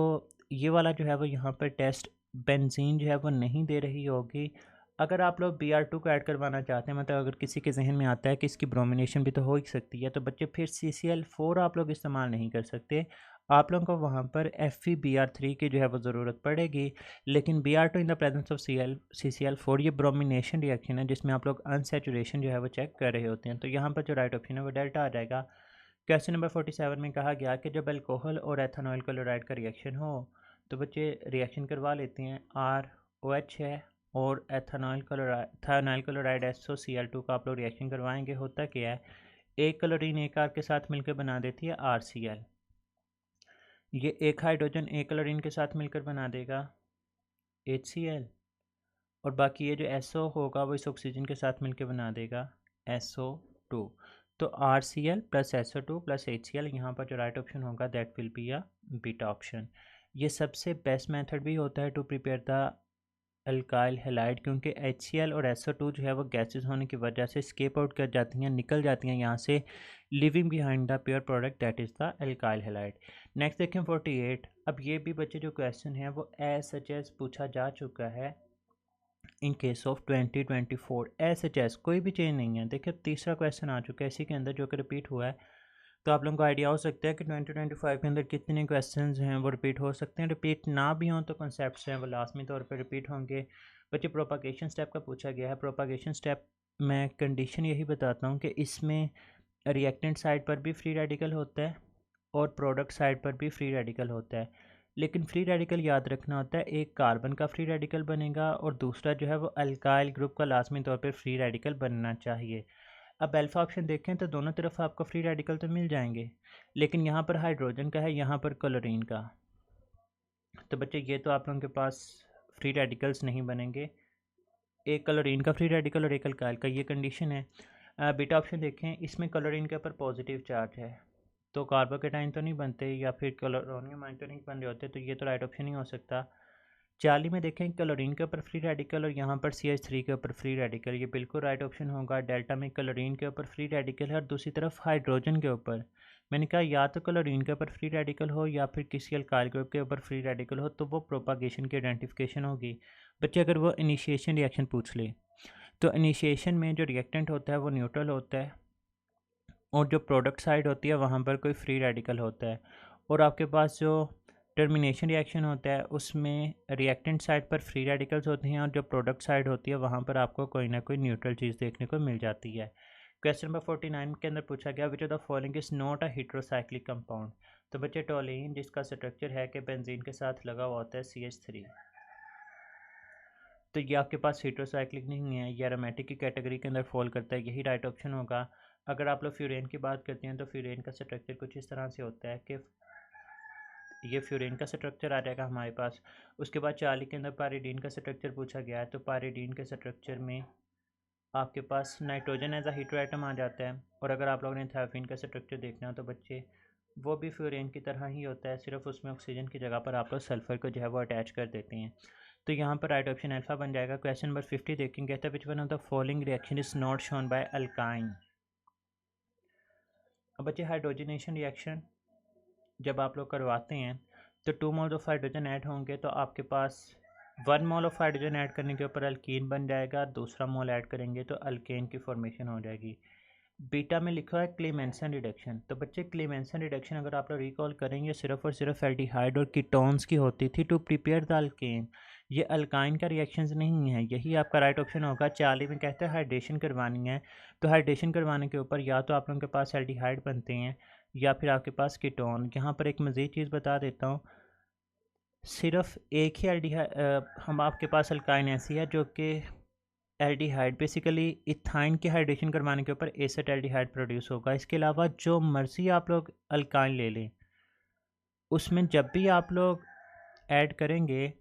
ये वाला जो है वो यहाँ पर टेस्ट बेंजीन जो है वो नहीं दे रही होगी। अगर आप लोग Br2 को ऐड करवाना चाहते हैं, मतलब अगर किसी के जहन में आता है कि इसकी ब्रोमिनेशन भी तो हो ही सकती है, तो बच्चे फिर CCl4 आप लोग इस्तेमाल नहीं कर सकते। आप लोगों को वहाँ पर FeBr3 की जो है वो ज़रूरत पड़ेगी। लेकिन Br2 in the presence of CCl4 ये ब्रोमिनेशन रिएक्शन है जिसमें आप लोग अनसैचुरेशन जो है वो चेक कर रहे होते हैं। तो यहाँ पर जो राइट ऑप्शन है वो डेल्टा आ जाएगा। क्वेश्चन नंबर 47 में कहा गया कि जब अल्कोहल और एथेनॉल क्लोराइड का रिएक्शन हो, तो बच्चे रिएक्शन करवा लेते हैं। ROH है और एथेनॉल क्लोराइड SOCl2 का आप लोग रिएक्शन करवाएंगे। होता क्या है, एक क्लोरीन एक आर के साथ मिलकर बना देती है RCl। ये एक हाइड्रोजन एक क्लोरीन के साथ मिलकर बना देगा HCl, और बाकी ये जो SO होगा वो इस ऑक्सीजन के साथ मिलकर बना देगा SO2। तो RCl plus SO2 plus HCl, यहाँ पर जो राइट ऑप्शन होगा that will be a beta option. ये सबसे बेस्ट मेथड भी होता है to prepare the alkyl halide, क्योंकि HCl और SO2 जो है वो गैसेस होने की वजह से स्केप आउट कर जाती हैं, निकल जाती हैं यहाँ से, living behind the pure product that is the alkyl halide. Next देखें 48। अब ये भी बच्चे जो क्वेश्चन है वो एज सच एज पूछा जा चुका है इन केस ऑफ 2024। SHS कोई भी चेंज नहीं है। देखिए तीसरा क्वेश्चन आ चुका है इसी के अंदर जो कि रिपीट हुआ है। तो आप लोगों को आइडिया हो सकता है कि 2025 के अंदर कितने क्वेश्चंस हैं वो रिपीट हो सकते हैं। रिपीट ना भी हों तो कॉन्सेप्ट्स हैं वो लाजमी तौर पर रिपीट होंगे। बच्चे प्रोपागेशन स्टेप का पूछा गया है। प्रोपागेशन स्टेप में कंडीशन यही बताता हूँ कि इसमें रिएक्टेंट साइड पर भी फ्री रेडिकल होता है और प्रोडक्ट साइड पर भी फ्री रेडिकल होता है। लेकिन फ्री रेडिकल याद रखना होता है, एक कार्बन का फ्री रेडिकल बनेगा और दूसरा जो है वो अल्काइल ग्रुप का लाजमी तौर पर फ्री रेडिकल बनना चाहिए। अब अल्फा ऑप्शन देखें तो दोनों तरफ आपको फ्री रेडिकल तो मिल जाएंगे, लेकिन यहाँ पर हाइड्रोजन का है, यहाँ पर क्लोरीन का। तो बच्चे ये तो आप लोगों के पास फ्री रेडिकल्स नहीं बनेंगे, एक क्लोरीन का फ्री रेडिकल और एक अल्काइल का, ये कंडीशन है। बीटा ऑप्शन देखें, इसमें क्लोरीन के ऊपर पॉजिटिव चार्ज है तो कार्बोकेटाइन तो नहीं बनते या फिर क्लोरोनियम आयन तो नहीं बन रहे होते, तो ये तो राइट ऑप्शन ही हो सकता। 40 में देखें क्लोरीन के ऊपर फ्री रेडिकल और यहाँ पर CH3 के ऊपर फ्री रेडिकल, ये बिल्कुल राइट ऑप्शन होगा। डेल्टा में क्लोरीन के ऊपर फ्री रेडिकल है और दूसरी तरफ हाइड्रोजन के ऊपर मैंने कहा या तो क्लोरीन के ऊपर फ्री रेडिकल हो या फिर किसी अल्काइल ग्रुप के ऊपर फ्री रेडिकल हो, तो वो प्रोपागेशन की आइडेंटिफिकेशन होगी। बच्चे अगर वो इनिशिएशन रिएक्शन पूछ ले तो इनिशिएशन में जो रिएक्टेंट होता है वो न्यूट्रल होता है, और जो प्रोडक्ट साइड होती है वहाँ पर कोई फ्री रेडिकल होता है, और आपके पास जो टर्मिनेशन रिएक्शन होता है उसमें रिएक्टेंट साइड पर फ्री रेडिकल्स होते हैं, और जो प्रोडक्ट साइड होती है वहाँ पर आपको कोई ना कोई न्यूट्रल चीज़ देखने को मिल जाती है। क्वेश्चन नंबर 49 के अंदर पूछा गया विच of the following is not a heterocyclic compound. तो बच्चे टोलीन जिसका स्ट्रक्चर है कि बेंजीन के साथ लगा हुआ होता है CH3, तो ये आपके पास हेटेरोसाइक्लिक नहीं है, ये एरोमेटिक की कैटेगरी के अंदर फॉल करता है, यही राइट ऑप्शन होगा। अगर आप लोग फ्यूरेन की बात करते हैं तो फ्यूरेन का स्ट्रक्चर कुछ इस तरह से होता है कि ये फ्यूरेन का स्ट्रक्चर आ जाएगा हमारे पास। उसके बाद 40 के अंदर पायरिडीन का स्ट्रक्चर पूछा गया है, तो पायरिडीन के स्ट्रक्चर में आपके पास नाइट्रोजन एज अ हीटरो एटम आ जाता है, और अगर आप लोगों ने थायोफिन का स्ट्रक्चर देखना हो तो बच्चे वो भी फ्यूरेन की तरह ही होता है, सिर्फ उसमें ऑक्सीजन की जगह पर आप लोग सल्फर को जो है वो अटैच कर देते हैं। तो यहाँ पर राइट ऑप्शन अल्फा बन जाएगा। क्वेश्चन नंबर 50 देखेंगे, कहता है विच one of the following reaction is not shown by alkyne. अब बच्चे हाइड्रोजनेशन रिएक्शन जब आप लोग करवाते हैं तो 2 मोल ऑफ हाइड्रोजन ऐड होंगे, तो आपके पास 1 मोल ऑफ हाइड्रोजन ऐड करने के ऊपर अल्कीन बन जाएगा, दूसरा मोल ऐड करेंगे तो अल्केन की फॉर्मेशन हो जाएगी। बीटा में लिखा है क्लेमेंसन रिडक्शन, तो बच्चे क्लेमेंसन रिडक्शन अगर आप लोग रिकॉल करेंगे सिर्फ और सिर्फ एल्डिहाइड और कीटोन्स की होती थी टू प्रिपेयर द अल्केन, ये अल्काइन का रिएक्शंस नहीं है, यही आपका राइट ऑप्शन होगा। 40 में कहते हैं हाइड्रेशन करवानी है, तो हाइड्रेशन करवाने के ऊपर या तो आप लोगों के पास एल्डिहाइड बनते हैं या फिर आपके पास कीटोन। यहाँ पर एक मज़ीद चीज़ बता देता हूँ, सिर्फ एक ही एल्डिहाइड हम आपके पास अल्काइन ऐसी है जो कि एल्डिहाइड बेसिकली इथाइन के हाइड्रेशन करवाने के ऊपर एसेट एल्डिहाइड प्रोड्यूस होगा। इसके अलावा जो मर्जी आप लोग अल्काइन ले लें उसमें जब भी आप लोग ऐड करेंगे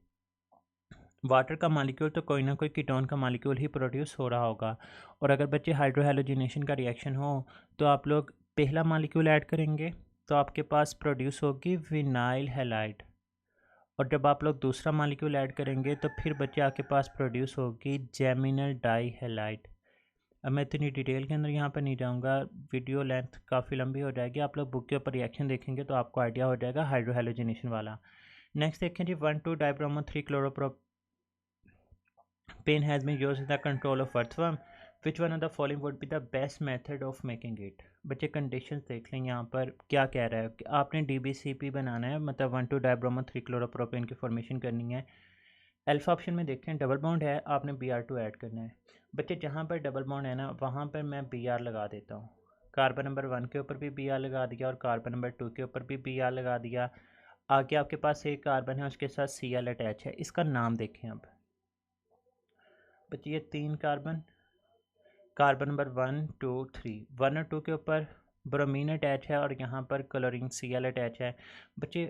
वाटर का मालिक्यूल तो कोई ना कोई कीटोन का मालिक्यूल ही प्रोड्यूस हो रहा होगा। और अगर बच्चे हाइड्रोहेलोजिनेशन का रिएक्शन हो तो आप लोग पहला मालिक्यूल ऐड करेंगे तो आपके पास प्रोड्यूस होगी विनाइल हैलाइड, और जब आप लोग दूसरा मालिक्यूल ऐड करेंगे तो फिर बच्चे आपके पास प्रोड्यूस होगी जेमिनल डाई हैलाइड। अब मैं इतनी डिटेल के अंदर यहाँ पर नहीं जाऊँगा, वीडियो लेंथ काफ़ी लंबी हो जाएगी, आप लोग बुक के ऊपर रिएक्शन देखेंगे तो आपको आइडिया हो जाएगा हाइड्रोहेलोजिनेशन वाला। नेक्स्ट देखें जी 1,2-डाइब्रोमो 3-क्लोरोप्रोपेन has been used in the control of earthworm. Which one of the following would be the best method of making it? बच्चे कंडीशंस देख लें, यहाँ पर क्या कह रहा है कि आपने DBCP बनाना है, मतलब 1,2-डाइब्रोमो 3-क्लोरोप्रोपेन की फॉर्मेशन करनी है। अल्फा ऑप्शन में देखें डबल बॉन्ड है, आपने Br2 ऐड करना है। बच्चे जहाँ पर डबल बॉन्ड है ना वहाँ पर मैं Br लगा देता हूँ, कार्बन नंबर 1 के ऊपर भी Br लगा दिया और कार्बन नंबर 2 के ऊपर भी Br लगा दिया। आगे आपके पास एक कार्बन है उसके साथ Cl अटैच है, इसका नाम देखें। अब बच्चे ये 3 कार्बन, कार्बन नंबर 1 2 3, 1 और 2 के ऊपर ब्रोमीन अटैच है और यहाँ पर क्लोरीन Cl अटैच है। बच्चे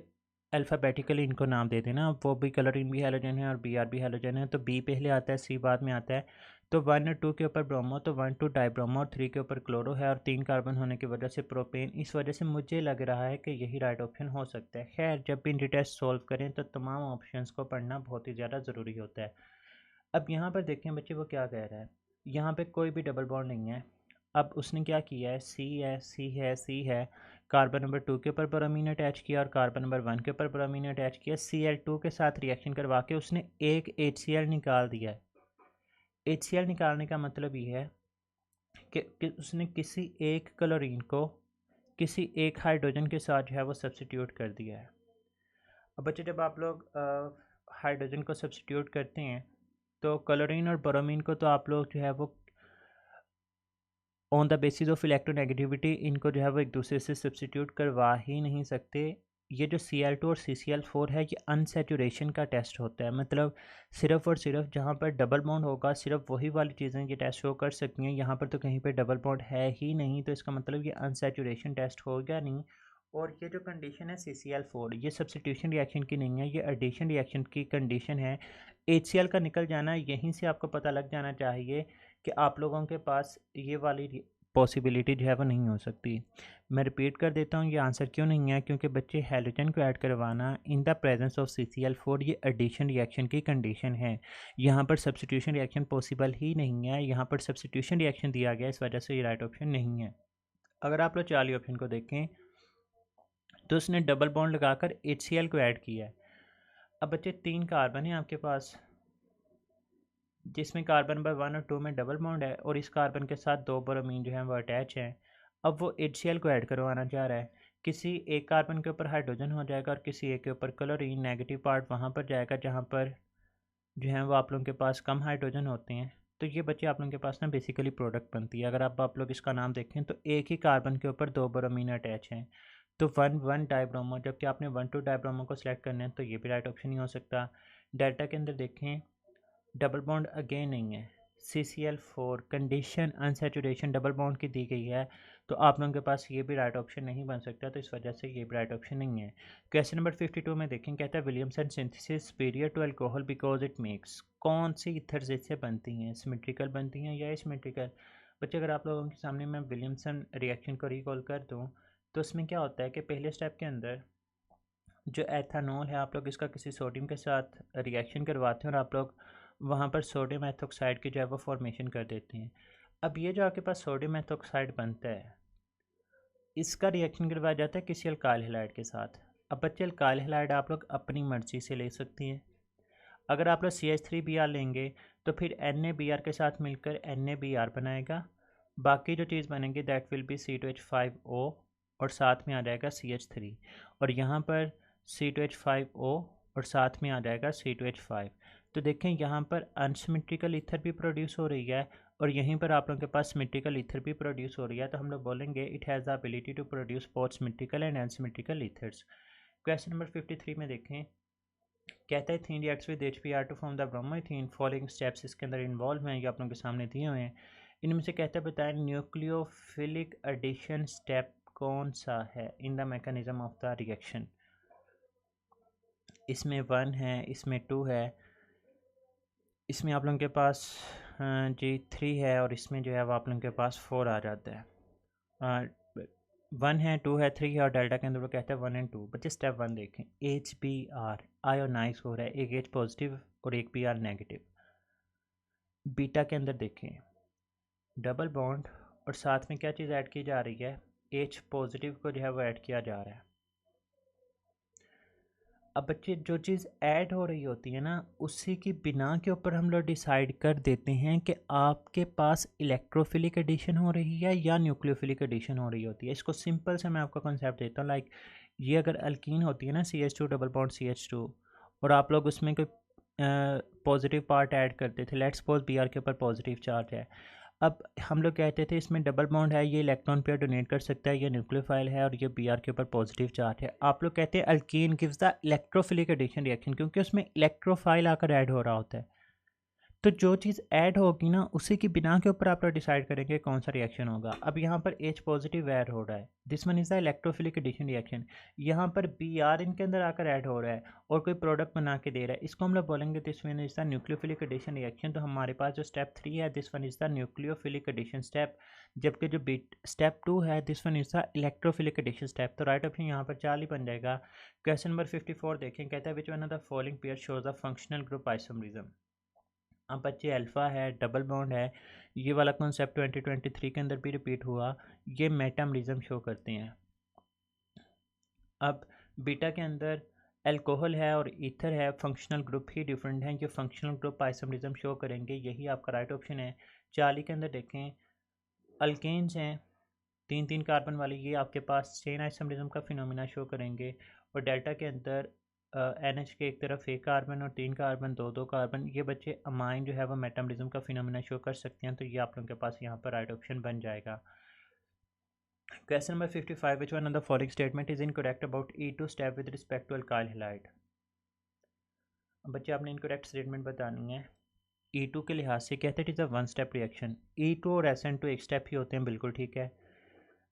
अल्फ़ाबेटिकली इनको नाम दे देना, वो भी क्लोरीन भी हैलोजन है और Br भी हैलोजन है, तो B पहले आता है C बाद में आता है। तो 1 और 2 के ऊपर ब्रोमो, तो 1 2 डाइब्रोमो और 3 के ऊपर क्लोरो है और 3 कार्बन होने की वजह से प्रोपेन। इस वजह से मुझे लग रहा है कि यही राइट ऑप्शन हो सकता है। खैर जब भी इनकी टेस्ट सॉल्व करें तो तमाम ऑप्शंस को पढ़ना बहुत ही ज़्यादा ज़रूरी होता है। अब यहाँ पर देखें बच्चे वो क्या कह रहा है, यहाँ पे कोई भी डबल बॉन्ड नहीं है। अब उसने क्या किया है, सी है, कार्बन नंबर 2 के ऊपर ब्रोमीन अटैच किया और कार्बन नंबर 1 के ऊपर ब्रोमीन अटैच किया। Cl2 के साथ रिएक्शन करवा के उसने एक HCl निकाल दिया है। HCl निकालने का मतलब ये है कि उसने किसी एक क्लोरीन को किसी एक हाइड्रोजन के साथ जो है वो सब्स्टिट्यूट कर दिया है। अब बच्चे जब आप लोग हाइड्रोजन को सब्स्टिट्यूट करते हैं तो क्लोरीन और ब्रोमीन को तो आप लोग जो है वो on the basis of electronegativity इनको जो है वो एक दूसरे से सब्स्टिट्यूट करवा ही नहीं सकते। ये जो Cl2 और CCl4 है ये अनसेचुरेशन का टेस्ट होता है, मतलब सिर्फ और सिर्फ जहाँ पर डबल बॉन्ड होगा सिर्फ वही वाली चीज़ें ये टेस्ट शो कर सकती हैं। यहाँ पर तो कहीं पर डबल बॉन्ड है ही नहीं, तो इसका मतलब ये अनसेचुरेशन टेस्ट होगा नहीं। और ये जो कंडीशन है CCl4 ये सब्स्टिट्यूशन रिएक्शन की नहीं है, ये एडिशन रिएक्शन की कंडीशन है। HCl का निकल जाना यहीं से आपको पता लग जाना चाहिए कि आप लोगों के पास ये वाली पॉसिबिलिटी जो है वो नहीं हो सकती। मैं रिपीट कर देता हूँ ये आंसर क्यों नहीं है, क्योंकि बच्चे हैलोजन को ऐड करवाना इन द प्रेजेंस ऑफ CCl4 ये एडिशन रिएक्शन की कंडीशन है। यहाँ पर सब्स्टिट्यूशन रिएक्शन पॉसिबल ही नहीं है, यहाँ पर सब्स्टिट्यूशन रिएक्शन दिया गया, इस वजह से ये राइट ऑप्शन नहीं है। अगर आप लोग 40 ऑप्शन को देखें तो उसने डबल बॉन्ड लगाकर HCl को ऐड किया है। अब बच्चे 3 कार्बन है आपके पास, जिसमें कार्बन नंबर 1 और 2 में डबल बॉन्ड है और इस कार्बन के साथ 2 ब्रोमीन जो है वो अटैच हैं। अब वो HCl को ऐड करवाना चाह रहा है। किसी एक कार्बन के ऊपर हाइड्रोजन हो जाएगा और किसी एक के ऊपर क्लोरीन, नेगेटिव पार्ट वहाँ पर जाएगा जहाँ पर जो है वो आप लोगों के पास कम हाइड्रोजन होते हैं। तो ये बच्चे आप लोगों के पास ना बेसिकली प्रोडक्ट बनती है। अगर आप लोग इसका नाम देखें तो एक ही कार्बन के ऊपर 2 ब्रोमीन अटैच हैं, तो 1,1 डाइब्रोमो, जबकि आपने 1,2 डाइब्रोमो को सिलेक्ट करना है तो ये भी राइट ऑप्शन नहीं हो सकता। डेल्टा के अंदर देखें डबल बॉन्ड अगेन नहीं है, CCl4 condition unsaturation double bond की दी गई है, तो आप लोगों के पास ये भी राइट ऑप्शन नहीं बन सकता, तो इस वजह से ये भी राइट ऑप्शन नहीं है। क्वेश्चन नंबर 52 में देखें, कहता है Williamson synthesis superior to alcohol because it makes, कौन सी ईथर्स इससे बनती हैं, सिमेट्रिकल बनती हैं या एसिमेट्रिकल। बच्चे अगर आप लोगों के सामने मैं विलियमसन रिएक्शन को रिकॉल कर दूँ तो उसमें क्या होता है कि पहले स्टेप के अंदर जो एथानॉल है आप लोग इसका किसी सोडियम के साथ रिएक्शन करवाते हैं और आप लोग वहाँ पर सोडियम एथोक्साइड की जो है वो फॉर्मेशन कर देते हैं। अब ये जो आपके पास सोडियम एथोक्साइड बनता है, इसका रिएक्शन करवाया जाता है किसी अल्काइल हैलाइड के साथ। अब बच्चे अल्काइल हैलाइड आप लोग अपनी मर्ज़ी से ले सकती हैं। अगर आप लोग CH3Br लेंगे तो फिर Na के साथ मिलकर NaBr बनाएगा, बाकी जो चीज़ बनेगी दैट विल बी C2H5O और साथ में आ जाएगा CH3, और यहाँ पर C2H5O और साथ में आ जाएगा C2H5। तो देखें यहाँ पर अनसिमेट्रिकल ईथर भी प्रोड्यूस हो रही है और यहीं पर आप लोगों के पास सिमेट्रिकल ईथर भी प्रोड्यूस हो रही है, तो हम लोग बोलेंगे it has the ability to produce both symmetrical and unsymmetrical ethers. Question number 53 में देखें, कहता है ethene reacts with HBr to form the bromoethene, following steps इसके अंदर इन्वॉल्व हैं, ये आप लोगों के सामने दिए हुए हैं। इनमें से कहता है बताएं न्यूक्लियोफिलिक एडिशन स्टेप कौन सा है in the mechanism of the reaction. इसमें 1 है, इसमें 2 है, इसमें आप लोगों के पास जी 3 है और इसमें जो है वो आप लोगों के पास 4 आ जाता है। 1 है, 2 है, 3 है और डेल्टा के अंदर वो कहता है 1 एंड 2। बच्चे स्टेप 1 देखें, HBr आयोनाइज हो रहा है, एक H पॉजिटिव और एक Br नेगेटिव। बीटा के अंदर देखें डबल बॉन्ड और साथ में क्या चीज़ ऐड की जा रही है, H पॉजिटिव को जो है वो ऐड किया जा रहा है। अब बच्चे जो चीज़ ऐड हो रही होती है ना उसी की बिना के ऊपर हम लोग डिसाइड कर देते हैं कि आपके पास इलेक्ट्रोफिलिक एडिशन हो रही है या न्यूक्लियोफिलिक एडिशन हो रही होती है। इसको सिंपल से मैं आपको कॉन्सेप्ट देता हूँ। लाइक ये अगर अल्कीन होती है ना CH2 डबल बॉन्ड CH2 और आप लोग उसमें कोई पॉजिटिव पार्ट ऐड करते थे, लेट्स सपोज Br के ऊपर पॉजिटिव चार्ज है। अब हम लोग कहते थे इसमें डबल बॉन्ड है, ये इलेक्ट्रॉन पेयर डोनेट कर सकता है, ये न्यूक्लियोफाइल है और ये Br के ऊपर पॉजिटिव चार्ज है। आप लोग कहते हैं alkene gives the electrophilic addition reaction, क्योंकि उसमें इलेक्ट्रोफाइल आकर ऐड हो रहा होता है। तो जो चीज़ ऐड होगी ना उसी की बिना के ऊपर आप लोग डिसाइड करेंगे कौन सा रिएक्शन होगा। अब यहाँ पर H पॉजिटिव ऐड हो रहा है, this one is the electrophilic addition reaction. यहाँ पर Br इनके अंदर आकर ऐड हो रहा है और कोई प्रोडक्ट बना के दे रहा है, इसको हम लोग बोलेंगे this one is the nucleophilic addition reaction. तो हमारे पास जो स्टेप 3 है this one is the nucleophilic addition step, जबकि जो स्टेप 2 है this one is the electrophilic addition step. तो राइट ऑप्शन यहाँ पर 4 ही बन जाएगा। क्वेश्चन नंबर 54 देखें, कहता है विच one of the following pair shows the functional group isomerism. अब बच्चे अल्फ़ा है, डबल बॉन्ड है, ये वाला कॉन्सेप्ट 2023 के अंदर भी रिपीट हुआ, ये मेटामरिज्म शो करते हैं। अब बीटा के अंदर अल्कोहल है और ईथर है, फंक्शनल ग्रुप ही डिफरेंट हैं, जो फंक्शनल ग्रुप आइसोमरिज्म शो करेंगे, यही आपका राइट ऑप्शन है। 40 के अंदर देखें अल्केन्स हैं 3-3 कार्बन वाली, ये आपके पास चेन आइसोमरिज्म का फिनोमिना शो करेंगे। और डेल्टा के अंदर NH के एक तरफ 1 कार्बन और 3 कार्बन 2-2 कार्बन, ये बच्चे अमाइन जो है वो मेटामरिज्म का फिनोमिना शो कर सकते हैं, तो ये आप लोगों के पास यहाँ पर राइट ऑप्शन बन जाएगा। Question number 55, which one of the following statement is incorrect about E2 step with respect to alkyl halide. बच्चे आपने इनकरेक्ट स्टेटमेंट बतानी है। E2 के लिहाज से कहते हैं it is a 1 step reaction, E2 और SN2 एक स्टेप ही होते हैं, बिल्कुल ठीक है।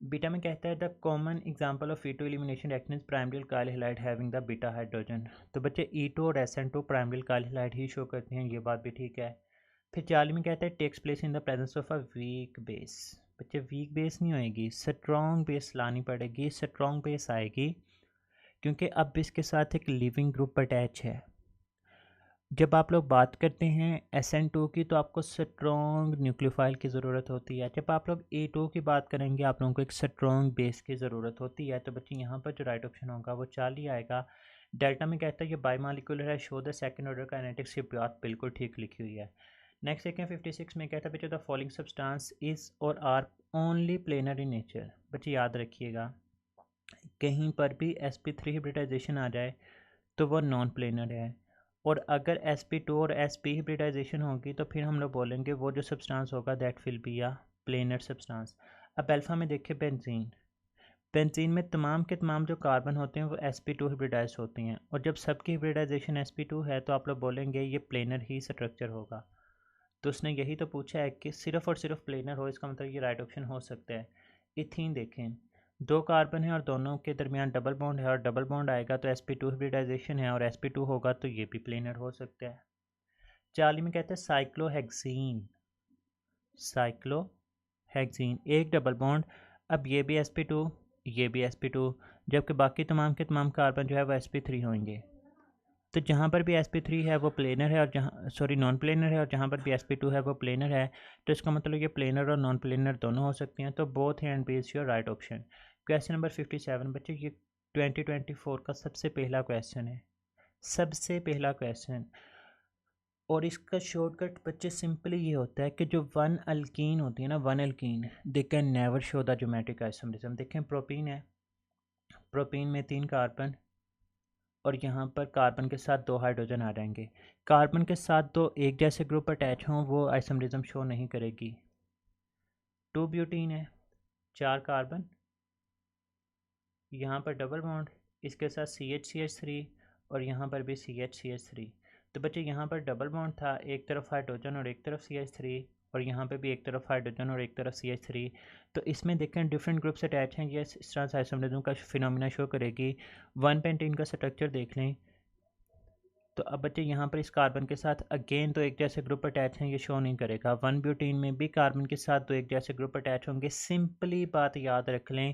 बीटा में कहता है the common example of E2 elimination reaction is primary alkyl halide having the beta hydrogen. तो बच्चे E2 और SN2 प्राइमरी अल्काइल हैलाइड ही शो करते हैं, ये बात भी ठीक है। फिर 40 में कहता है takes place in the presence of a weak base. बच्चे वीक बेस नहीं होएगी, स्ट्रॉन्ग बेस लानी पड़ेगी, स्ट्रॉन्ग बेस आएगी क्योंकि अब इसके साथ एक लिविंग ग्रुप अटैच है। जब आप लोग बात करते हैं SN2 की तो आपको स्ट्रॉन्ग न्यूक्लियोफाइल की ज़रूरत होती है। जब आप लोग A2 की बात करेंगे आप लोगों को एक स्ट्रॉन्ग बेस की ज़रूरत होती है। तो बच्चे यहाँ पर जो राइट ऑप्शन होगा वो 4 आएगा। डेल्टा में कहता है ये बायोमॉलिक्यूलर है, show the second order kinetics की बात बिल्कुल ठीक लिखी हुई है। नेक्स्ट देखें 56 में कहता है बच्चे the following substance is or are only planar in nature. बच्चे याद रखिएगा कहीं पर भी sp3 हिब्रिडाइजेशन आ जाए तो वो नॉन प्लेनर है, और अगर sp2 और sp हिब्रिडाइजेशन होगी तो फिर हम लोग बोलेंगे वो जो सब्सटेंस होगा that will be a planar substance. अब अल्फ़ा में देखें बेंजीन, बेंजीन में तमाम के तमाम जो कार्बन होते हैं वो sp2 हिब्रिडाइज होती हैं, और जब सबकी हिब्रिडाइजेशन sp2 है तो आप लोग बोलेंगे ये प्लेनर ही स्ट्रक्चर होगा। तो उसने यही तो पूछा है कि सिर्फ और सिर्फ प्लेनर हो, इसका मतलब ये राइट ऑप्शन हो सकता है। इथीन देखें, 2 कार्बन है और दोनों के दरमियान डबल बॉन्ड है, और डबल बॉन्ड आएगा तो sp2 हिब्रिडाइजेशन है और sp2 होगा तो ये भी प्लेनर हो सकता है। 40 में कहते हैं साइक्लोहेक्सीन, साइक्लोहेक्सीन एक डबल बॉन्ड, अब ये भी sp2 ये भी sp2, जबकि बाकी तमाम के तमाम कार्बन जो है वो sp3 होंगे। तो जहाँ पर भी sp3 है वो प्लेनर है, और जहाँ सॉरी नॉन प्लेनर है, और जहाँ पर भी sp2 है वो प्लेनर है। तो इसका मतलब ये प्लेनर और नॉन प्लेनर दोनों हो सकते हैं। तो both and B is your right option. Question number 57 बच्चे, ये 2024 का सबसे पहला क्वेश्चन है, सबसे पहला क्वेश्चन। और इसका शॉर्टकट बच्चे सिंपली ये होता है कि जो वन अल्कीन होती है ना, one alkyne, they can never show the geometric isomerism. देखें प्रोपीन है, प्रोपीन में 3 कार्बन, और यहाँ पर कार्बन के साथ 2 हाइड्रोजन आ जाएंगे। कार्बन के साथ 2 एक जैसे ग्रुप अटैच हों वो आइसोमरिज्म शो नहीं करेगी। 2 ब्यूटीन है, 4 कार्बन, यहाँ पर डबल बॉन्ड, इसके साथ CH3 और यहाँ पर भी CH3। तो बच्चे यहाँ पर डबल बॉन्ड था, एक तरफ हाइड्रोजन और एक तरफ CH3, और यहाँ पे भी एक तरफ हाइड्रोजन और एक तरफ CH3। तो इसमें देखें डिफरेंट ग्रुप्स अटैच हैं, ये इस तरह से आइसोमरिज्म का फिनोमिना शो करेगी। 1 पेंटीन का स्ट्रक्चर देख लें, तो अब बच्चे यहाँ पर इस कार्बन के साथ अगेन तो एक जैसे ग्रुप अटैच हैं, ये शो नहीं करेगा। 1 ब्यूटीन में भी कार्बन के साथ 2 एक जैसे ग्रुप अटैच होंगे। सिंपली बात याद रख लें,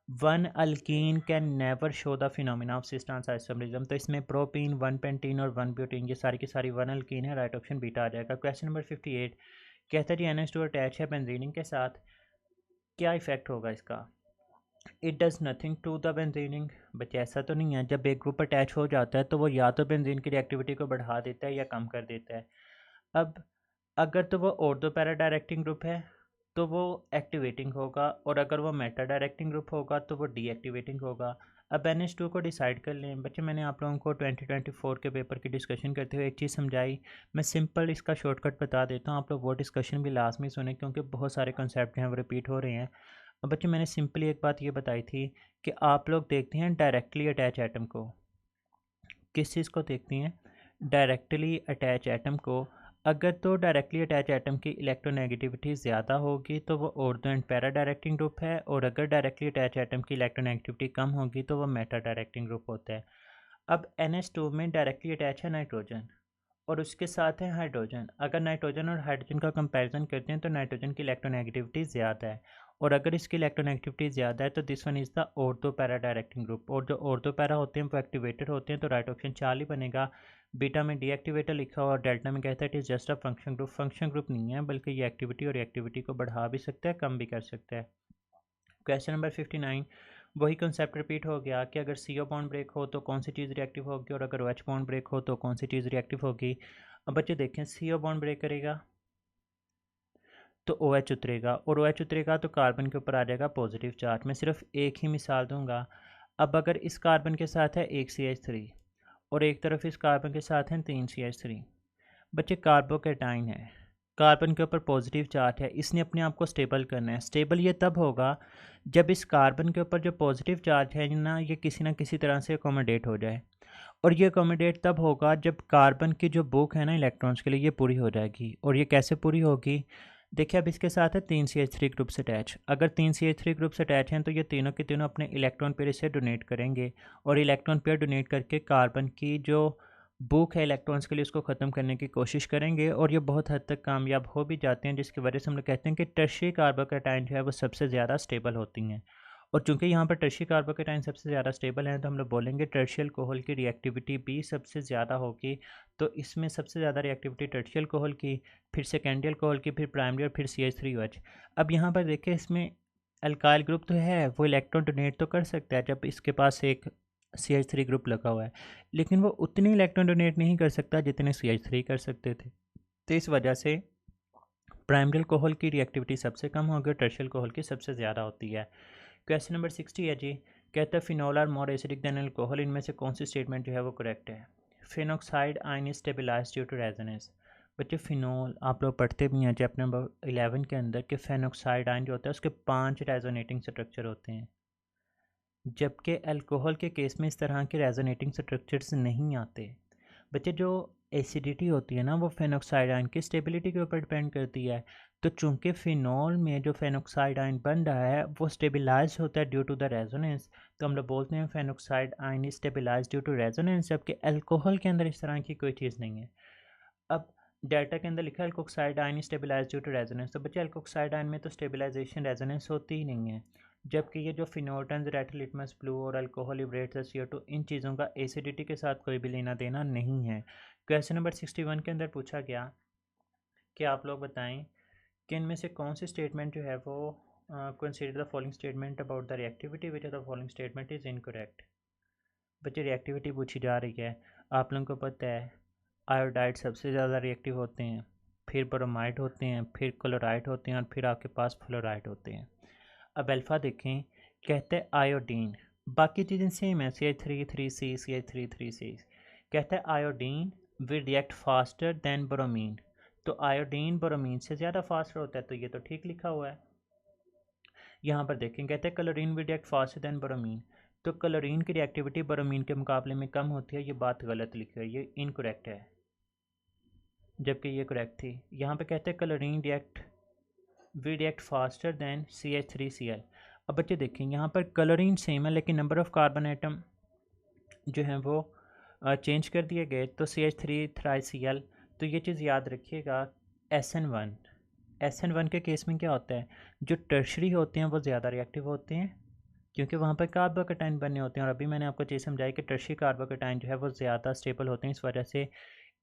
1 alkene can never show the phenomena of cis trans isomerism. तो इसमें प्रोपीन, 1 पेंटीन और 1 ब्यूटीन ये सारी की सारी 1 अल्कीन है, राइट ऑप्शन बीटा आ जाएगा। क्वेश्चन नंबर 58 कहता है जी NH2 अटैच है बेंजीन के साथ, क्या इफेक्ट होगा इसका? It does nothing to the benzene ring. बच्चे ऐसा तो नहीं है, जब एक ग्रुप अटैच हो जाता है तो वो या तो बेंजीन की रिएक्टिविटी को बढ़ा देता है या कम कर देता है। अब अगर तो वो ऑर्थो पैरा डायरेक्टिंग ग्रुप है तो वो एक्टिवेटिंग होगा, और अगर वो मेटा डायरेक्टिंग ग्रुप होगा तो वो डीएक्टिवेटिंग होगा। अब NH2 को डिसाइड कर लें। बच्चे मैंने आप लोगों को 2024 के पेपर की डिस्कशन करते हुए एक चीज़ समझाई, मैं सिंपल इसका शॉर्टकट बता देता हूँ, आप लोग वो डिस्कशन भी लाजमी सुने क्योंकि बहुत सारे कॉन्सेप्ट हैं वो रिपीट हो रहे हैं। अब बच्चे मैंने सिंपली एक बात ये बताई थी कि आप लोग देखते हैं डायरेक्टली अटैच एटम को, किस चीज़ को देखती हैं? डायरेक्टली अटैच एटम को। अगर तो डायरेक्टली अटैच एटम की इलेक्ट्रोनेगेटिविटी ज़्यादा होगी तो वो ortho and para directing group है, और अगर डायरेक्टली अटैच एटम की इलेक्ट्रोनेगेटिविटी कम होगी तो वो मेटा डायरेक्टिंग ग्रुप होता है। अब NH2 में डायरेक्टली अटैच है नाइट्रोजन और उसके साथ है हाइड्रोजन। अगर नाइट्रोजन और हाइड्रोजन का कंपैरिजन करते हैं तो नाइट्रोजन की इलेक्ट्रोनेगेटिविटी ज़्यादा है, और अगर इसकी इलेक्ट्रोनेगेटिविटी ज़्यादा है तो this one is the ortho para directing group. और जो ऑर्थो पैरा होते हैं वो एक्टिवेटेड होते हैं, तो राइट ऑप्शन 4 ही बनेगा। बीटा में डीएक्टिवेटर लिखा हुआ और डेल्टा में कहता है it is just a function group. Function group नहीं है बल्कि ये एक्टिविटी और रिएक्टिविटी को बढ़ा भी सकता है, कम भी कर सकता है। क्वेश्चन नंबर 59 वही कंसेप्ट रिपीट हो गया कि अगर CO बॉन्ड ब्रेक हो तो कौन सी चीज़ रिएक्टिव होगी, और अगर OH बॉन्ड ब्रेक हो तो कौन सी चीज़ रिएक्टिव होगी। अब बच्चे देखें, CO बॉन्ड ब्रेक करेगा तो OH उतरेगा, और OH उतरेगा तो कार्बन के ऊपर आ जाएगा पॉजिटिव चार्ज। मैं सिर्फ एक ही मिसाल दूंगा। अब अगर इस कार्बन के साथ है एक CH3 और एक तरफ इस कार्बन के साथ हैं 3 CH3, बच्चे कार्बोकेटाइन है, कार्बन के ऊपर पॉजिटिव चार्ज है, इसने अपने आप को स्टेबल करना है। स्टेबल ये तब होगा जब इस कार्बन के ऊपर जो पॉजिटिव चार्ज है ना किसी तरह से अकोमोडेट हो जाए, और ये अकोमोडेट तब होगा जब कार्बन की जो बुक है ना इलेक्ट्रॉन्स के लिए ये पूरी हो जाएगी। और ये कैसे पूरी होगी? देखिए अब इसके साथ है 3 CH3 ग्रुप से अटैच। अगर 3 CH3 ग्रुप से अटैच हैं तो ये तीनों के तीनों अपने इलेक्ट्रॉन पेयर इसे डोनेट करेंगे, और इलेक्ट्रॉन पेयर डोनेट करके कार्बन की जो बुक है इलेक्ट्रॉन्स के लिए उसको ख़त्म करने की कोशिश करेंगे, और ये बहुत हद तक कामयाब हो भी जाते हैं, जिसकी वजह से हम लोग कहते हैं कि टर्शियरी कार्बोकेटाइन जो है वो सबसे ज़्यादा स्टेबल होती हैं। और चूंकि यहाँ पर टर्शियरी कार्बोकेटाइन सबसे ज़्यादा स्टेबल हैं तो हम लोग बोलेंगे टर्शियल अल्कोहल की रिएक्टिविटी भी सबसे ज़्यादा होगी। तो इसमें सबसे ज़्यादा रिएक्टिविटी टर्शियल अल्कोहल की, फिर सेकेंडरी अल्कोहल की, फिर प्राइमरी और फिर CH3OH। अब यहाँ पर देखिए इसमें अल्काइल ग्रुप तो है, वो इलेक्ट्रॉन डोनेट तो कर सकता है जब इसके पास एक CH3 ग्रुप लगा हुआ है, लेकिन वो उतने इलेक्ट्रॉन डोनेट नहीं कर सकता जितने CH3 कर सकते थे। तो इस वजह से प्राइमरी अल्कोहल की रिएक्टिविटी सबसे कम होगी और टर्शियल अल्कोहल की सबसे ज़्यादा होती है। क्वेश्चन नंबर 60 है जी, कहता है phenol are more acidic than alcohol, इनमें से कौन सी स्टेटमेंट जो है वो करेक्ट है। Phenoxide ion is stabilize due to resonance. बच्चे फिनोल आप लोग पढ़ते भी हैं चैप्टर नंबर 11 के अंदर कि फेनोक्साइड आयन जो होता है उसके 5 रेजोनेटिंग स्ट्रक्चर होते हैं, जबकि अल्कोहल के केस में इस तरह के रेजोनेटिंग स्ट्रक्चर्स नहीं आते। बच्चे जो एसिडिटी होती है ना वो फेनोक्साइड आयन की स्टेबिलिटी के ऊपर डिपेंड करती है। तो चूंकि फिनॉल में जो फेनोक्साइड आयन बन रहा है वो स्टेबिलाइज होता है ड्यू टू द रेजोनेंस, तो हम लोग बोलते हैं phenoxide ion is stabilize due to resonance, जबकि अल्कोहल के अंदर इस तरह की कोई चीज़ नहीं है। अब डेल्टा के अंदर लिखा है alkoxide ion stabilize due to resonance, तो बच्चे अल्कोक्साइड आयन में तो स्टेबिलाइजेशन रेजोनेंस होती ही नहीं है, जबकि ये जो फिनोटन्स रेड लिटमस ब्लू और अल्कोहल लिबरेट्स CO2 इन चीज़ों का एसिडिटी के साथ कोई भी लेना देना नहीं है। क्वेश्चन नंबर 61 के अंदर पूछा गया कि आप लोग बताएं कि इनमें से कौन सी स्टेटमेंट जो है वो consider the following statement about the reactivity which of the following statement is incorrect. बच्चे रिएक्टिविटी पूछी जा रही है, आप लोगों को पता है आयोडाइड सबसे ज़्यादा रिएक्टिव होते हैं, फिर ब्रोमाइड होते हैं, फिर क्लोराइड होते हैं और फिर आपके पास फ्लोराइड होते हैं। अब अल्फ़ा देखें, कहते हैं आयोडीन, बाकी चीज़ें सेम है CH3 3C CH3 3C, कहता है iodine will react faster than bromine, तो आयोडीन ब्रोमीन से ज़्यादा फास्ट होता है, तो ये तो ठीक लिखा हुआ है। यहाँ पर देखें, कहते हैं chlorine will react faster than bromine, तो क्लोरीन की रिएक्टिविटी ब्रोमीन के मुकाबले में कम होती है, ये बात गलत लिखी है, ये इनकरेक्ट है, जबकि ये करेक्ट थी। यहाँ पे कहते हैं chlorine react faster than CH3Cl। अब बच्चे देखें यहाँ पर क्लोरीन सेम है लेकिन नंबर ऑफ कार्बन एटम जो है वो चेंज कर दिए गए, तो CH3 3Cl, तो ये चीज़ याद रखिएगा। SN1 के केस में क्या होता है, जो टर्शरी होते हैं वो ज़्यादा रिएक्टिव होते हैं क्योंकि वहाँ पर कार्बोकेटाइन बने होते हैं, और अभी मैंने आपको चीज़ समझाई कि टर्शरी कार्बोकेटाइन जो है वो ज़्यादा स्टेबल होते हैं, इस वजह से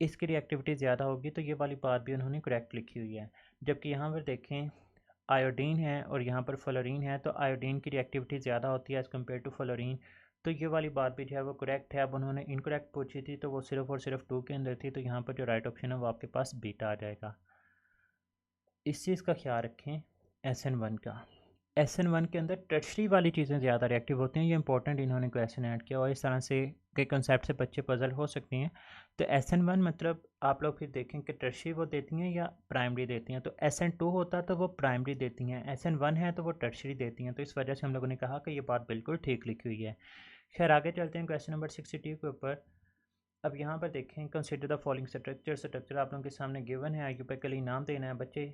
इसकी रिएक्टिविटी ज़्यादा होगी, तो ये वाली बात भी उन्होंने करेक्ट लिखी हुई है। जबकि यहाँ पर देखें आयोडीन है और यहाँ पर फ्लोरीन है, तो आयोडीन की रिएक्टिविटी ज़्यादा होती है एज़ कम्पेयर टू फ्लोरीन, तो ये वाली बात भी जो है वो करेक्ट है। अब उन्होंने इनकरेक्ट पूछी थी तो वो सिर्फ और सिर्फ 2 के अंदर थी, तो यहाँ पर जो राइट ऑप्शन है वो आपके पास बीटा आ जाएगा। इस चीज़ का ख्याल रखें। SN1 का, SN1 के अंदर टर्शरी वाली चीज़ें ज़्यादा रिएक्टिव होती हैं, ये इंपॉर्टेंट इन्होंने क्वेश्चन ऐड किया और इस तरह से के कंसेप्ट से बच्चे पजल हो सकते हैं। तो SN1 मतलब आप लोग फिर देखें कि टर्शरी वो देती हैं या प्राइमरी देती हैं, तो SN2 होता तो वो प्राइमरी देती हैं, SN1 है तो वो टर्शरी देती हैं, तो इस वजह से हम लोगों ने कहा कि ये बात बिल्कुल ठीक लिखी हुई है। खैर आगे चलते हैं क्वेश्चन नंबर 62 के ऊपर। अब यहाँ पर देखें, कंसिडर द फॉलोइंग स्ट्रक्चर आप लोगों के सामने गिवन है, आइयूपेकली नाम देना है बच्चे।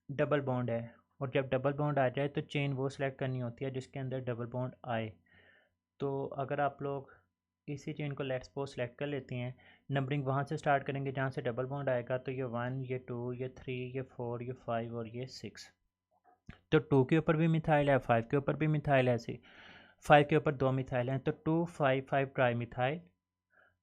डबल बॉन्ड है, और जब डबल बॉन्ड आ जाए तो चेन वो सिलेक्ट करनी होती है जिसके अंदर डबल बॉन्ड आए। तो अगर आप लोग इसी चेन को लेट्स सपोज सेलेक्ट कर लेते हैं, नंबरिंग वहाँ से स्टार्ट करेंगे जहाँ से डबल बॉन्ड आएगा, तो ये 1, ये 2, ये 3, ये 4, ये 5 और ये 6। तो 2 के ऊपर भी मिथाइल है, 5 के ऊपर भी मिथाइल है, ऐसे 5 के ऊपर 2 मिथाइल हैं, तो 2,5,5 ट्राई मिथाइल।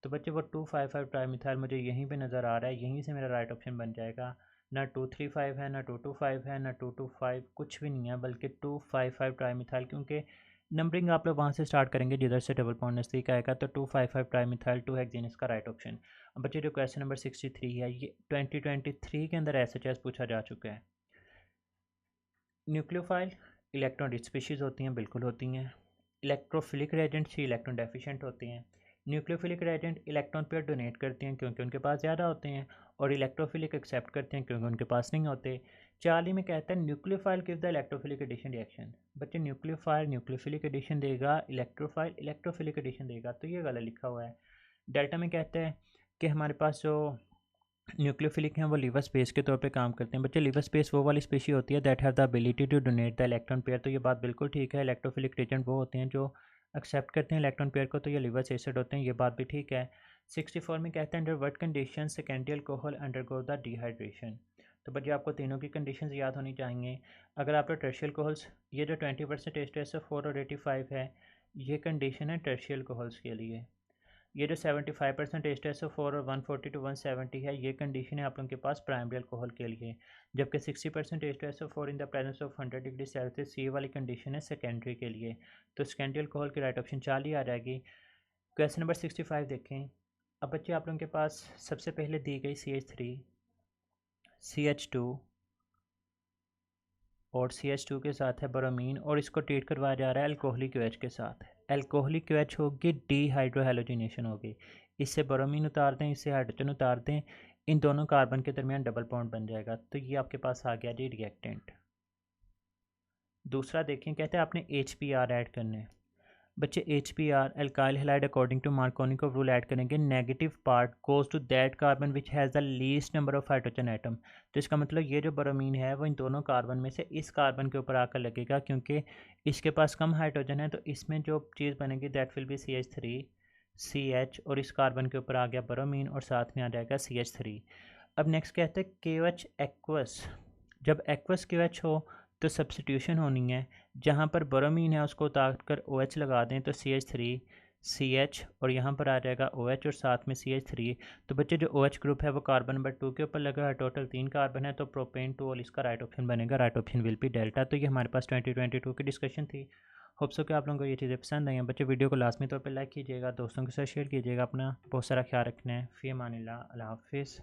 तो बच्चे वो 2,5,5 ट्राई मिथाइल मुझे यहीं पे नज़र आ रहा है, यहीं से मेरा राइट ऑप्शन बन जाएगा। ना 2,3,5 है, ना 2,2,5 है, ना 2,2,5, कुछ भी नहीं है, बल्कि 2,5,5 ट्राई मिथाइल, क्योंकि नंबरिंग आप लोग वहाँ से स्टार्ट करेंगे जिधर से डबल बॉन्ड नज़दीक आएगा, तो 2,5,5 ट्राई मिथाइल 2 हेक्सेन इसका राइट ऑप्शन। अब बच्चे जो क्वेश्चन नंबर 63 है, ये 2023 के अंदर SHS पूछा जा चुका है। न्यूक्लियोफाइल इलेक्ट्रॉन रिच स्पीशीज़ होती हैं, बिल्कुल होती हैं। इलेक्ट्रोफिलिक रेजेंट ही इलेक्ट्रॉन डेफिशिएंट होते हैं। Nucleophilic Regent electron pair donate करते हैं क्योंकि उनके पास ज़्यादा होते हैं, और इलेक्ट्रोफिलिक एक्सेप्ट करते हैं क्योंकि उनके पास नहीं होते। 40 में कहता है nucleophile give the electrophilic addition reaction. बच्चे न्यूक्लियोफाइल न्यूक्लियोफिलिक एडिशन देगा, इलेक्ट्रोफाइल इलेक्ट्रोफिलिक एडिशन देगा, तो ये गलत लिखा हुआ है। डेल्टा में कहता है कि हमारे पास जो न्यूक्लियोफिलिक हैं वो लीवर स्पेस के तौर पे काम करते हैं। बच्चे लीवर स्पेस वो वाली स्पेशी होती है that have the ability to donate the electron pair, तो ये बात बिल्कुल ठीक है। इलेक्ट्रोफिलिक एजेंट वो होते हैं जो एक्सेप्ट करते हैं इलेक्ट्रॉन पेयर को, तो ये लीवर एसिड होते हैं, ये बात भी ठीक है। 64 में कहते हैं under what condition secondary alcohol undergo the dehydration. तो बच्चे आपको तीनों की कंडीशंस याद होनी चाहिए। अगर आपका टर्शियल कोहल्स, ये जो 20% H2SO4 और 85 है, ये कंडीशन है टर्शियल कोहल्स के लिए। ये जो 75% H2SO4 और 140 to 170 है, ये कंडीशन है आप लोगों के पास प्राइमरी अल्कोहल के लिए। जबकि 60% H2SO4 in the presence of 100 degree Celsius, ये वाली कंडीशन है सेकेंडरी के लिए। तो सेकेंडरी अल्कोहल की राइट ऑप्शन 4 ही आ जाएगी। क्वेश्चन नंबर 65 देखें। अब बच्चे आप लोगों के पास सबसे पहले दी गई CH3, CH2 और CH2 के साथ है बोरोमीन, और इसको ट्रीट करवाया जा रहा है अल्कोहलिक OH के साथ। अल्कोहलिक OH होगी, डीहाइड्रोहेलोजिनेशन होगी। इससे बोरोमीन उतार दें, इससे हाइड्रोजन उतार दें, इन दोनों कार्बन के दरमियान डबल बॉन्ड बन जाएगा। तो ये आपके पास आ गया जी रिएक्टेंट। दूसरा देखें, कहते हैं आपने HBr ऐड करने। बच्चे HBr alkyl halide according to Markovnikov rule add करेंगे। Negative part goes to that carbon which has the least number of hydrogen atom. तो इसका मतलब ये जो बोरोमीन है वो इन दोनों कार्बन में से इस कार्बन के ऊपर आकर लगेगा, क्योंकि इसके पास कम हाइड्रोजन है। तो इसमें जो चीज़ बनेगी that will B CH3 CH, और इस कार्बन के ऊपर आ गया बोरोमीन और साथ में आ जाएगा CH3। अब नेक्स्ट कहते हैं KOH एक्वस। जब एक्वस KOH हो तो सब्सटीट्यूशन होनी है। जहाँ पर बोरोमीन है उसको उतार कर OH लगा दें तो CH3 CH, और यहाँ पर आ जाएगा OH और साथ में CH3। तो बच्चे जो OH ग्रुप है वो कार्बन नंबर 2 के ऊपर लगा है। टोटल 3 कार्बन है, तो प्रोपेन 2 और इसका राइट ऑप्शन बनेगा। Right option will be delta. तो ये हमारे पास 2022 की डिस्कशन थी। होप सो कि आप लोगों को ये चीज़ें पसंद आई हैं। बच्चे वीडियो को लाजमी तौर पर लाइक कीजिएगा, दोस्तों के साथ शेयर कीजिएगा। अपना बहुत सारा ख्याल रखना है। फ़ी अमानिल्लाह, अल्लाह हाफिज़।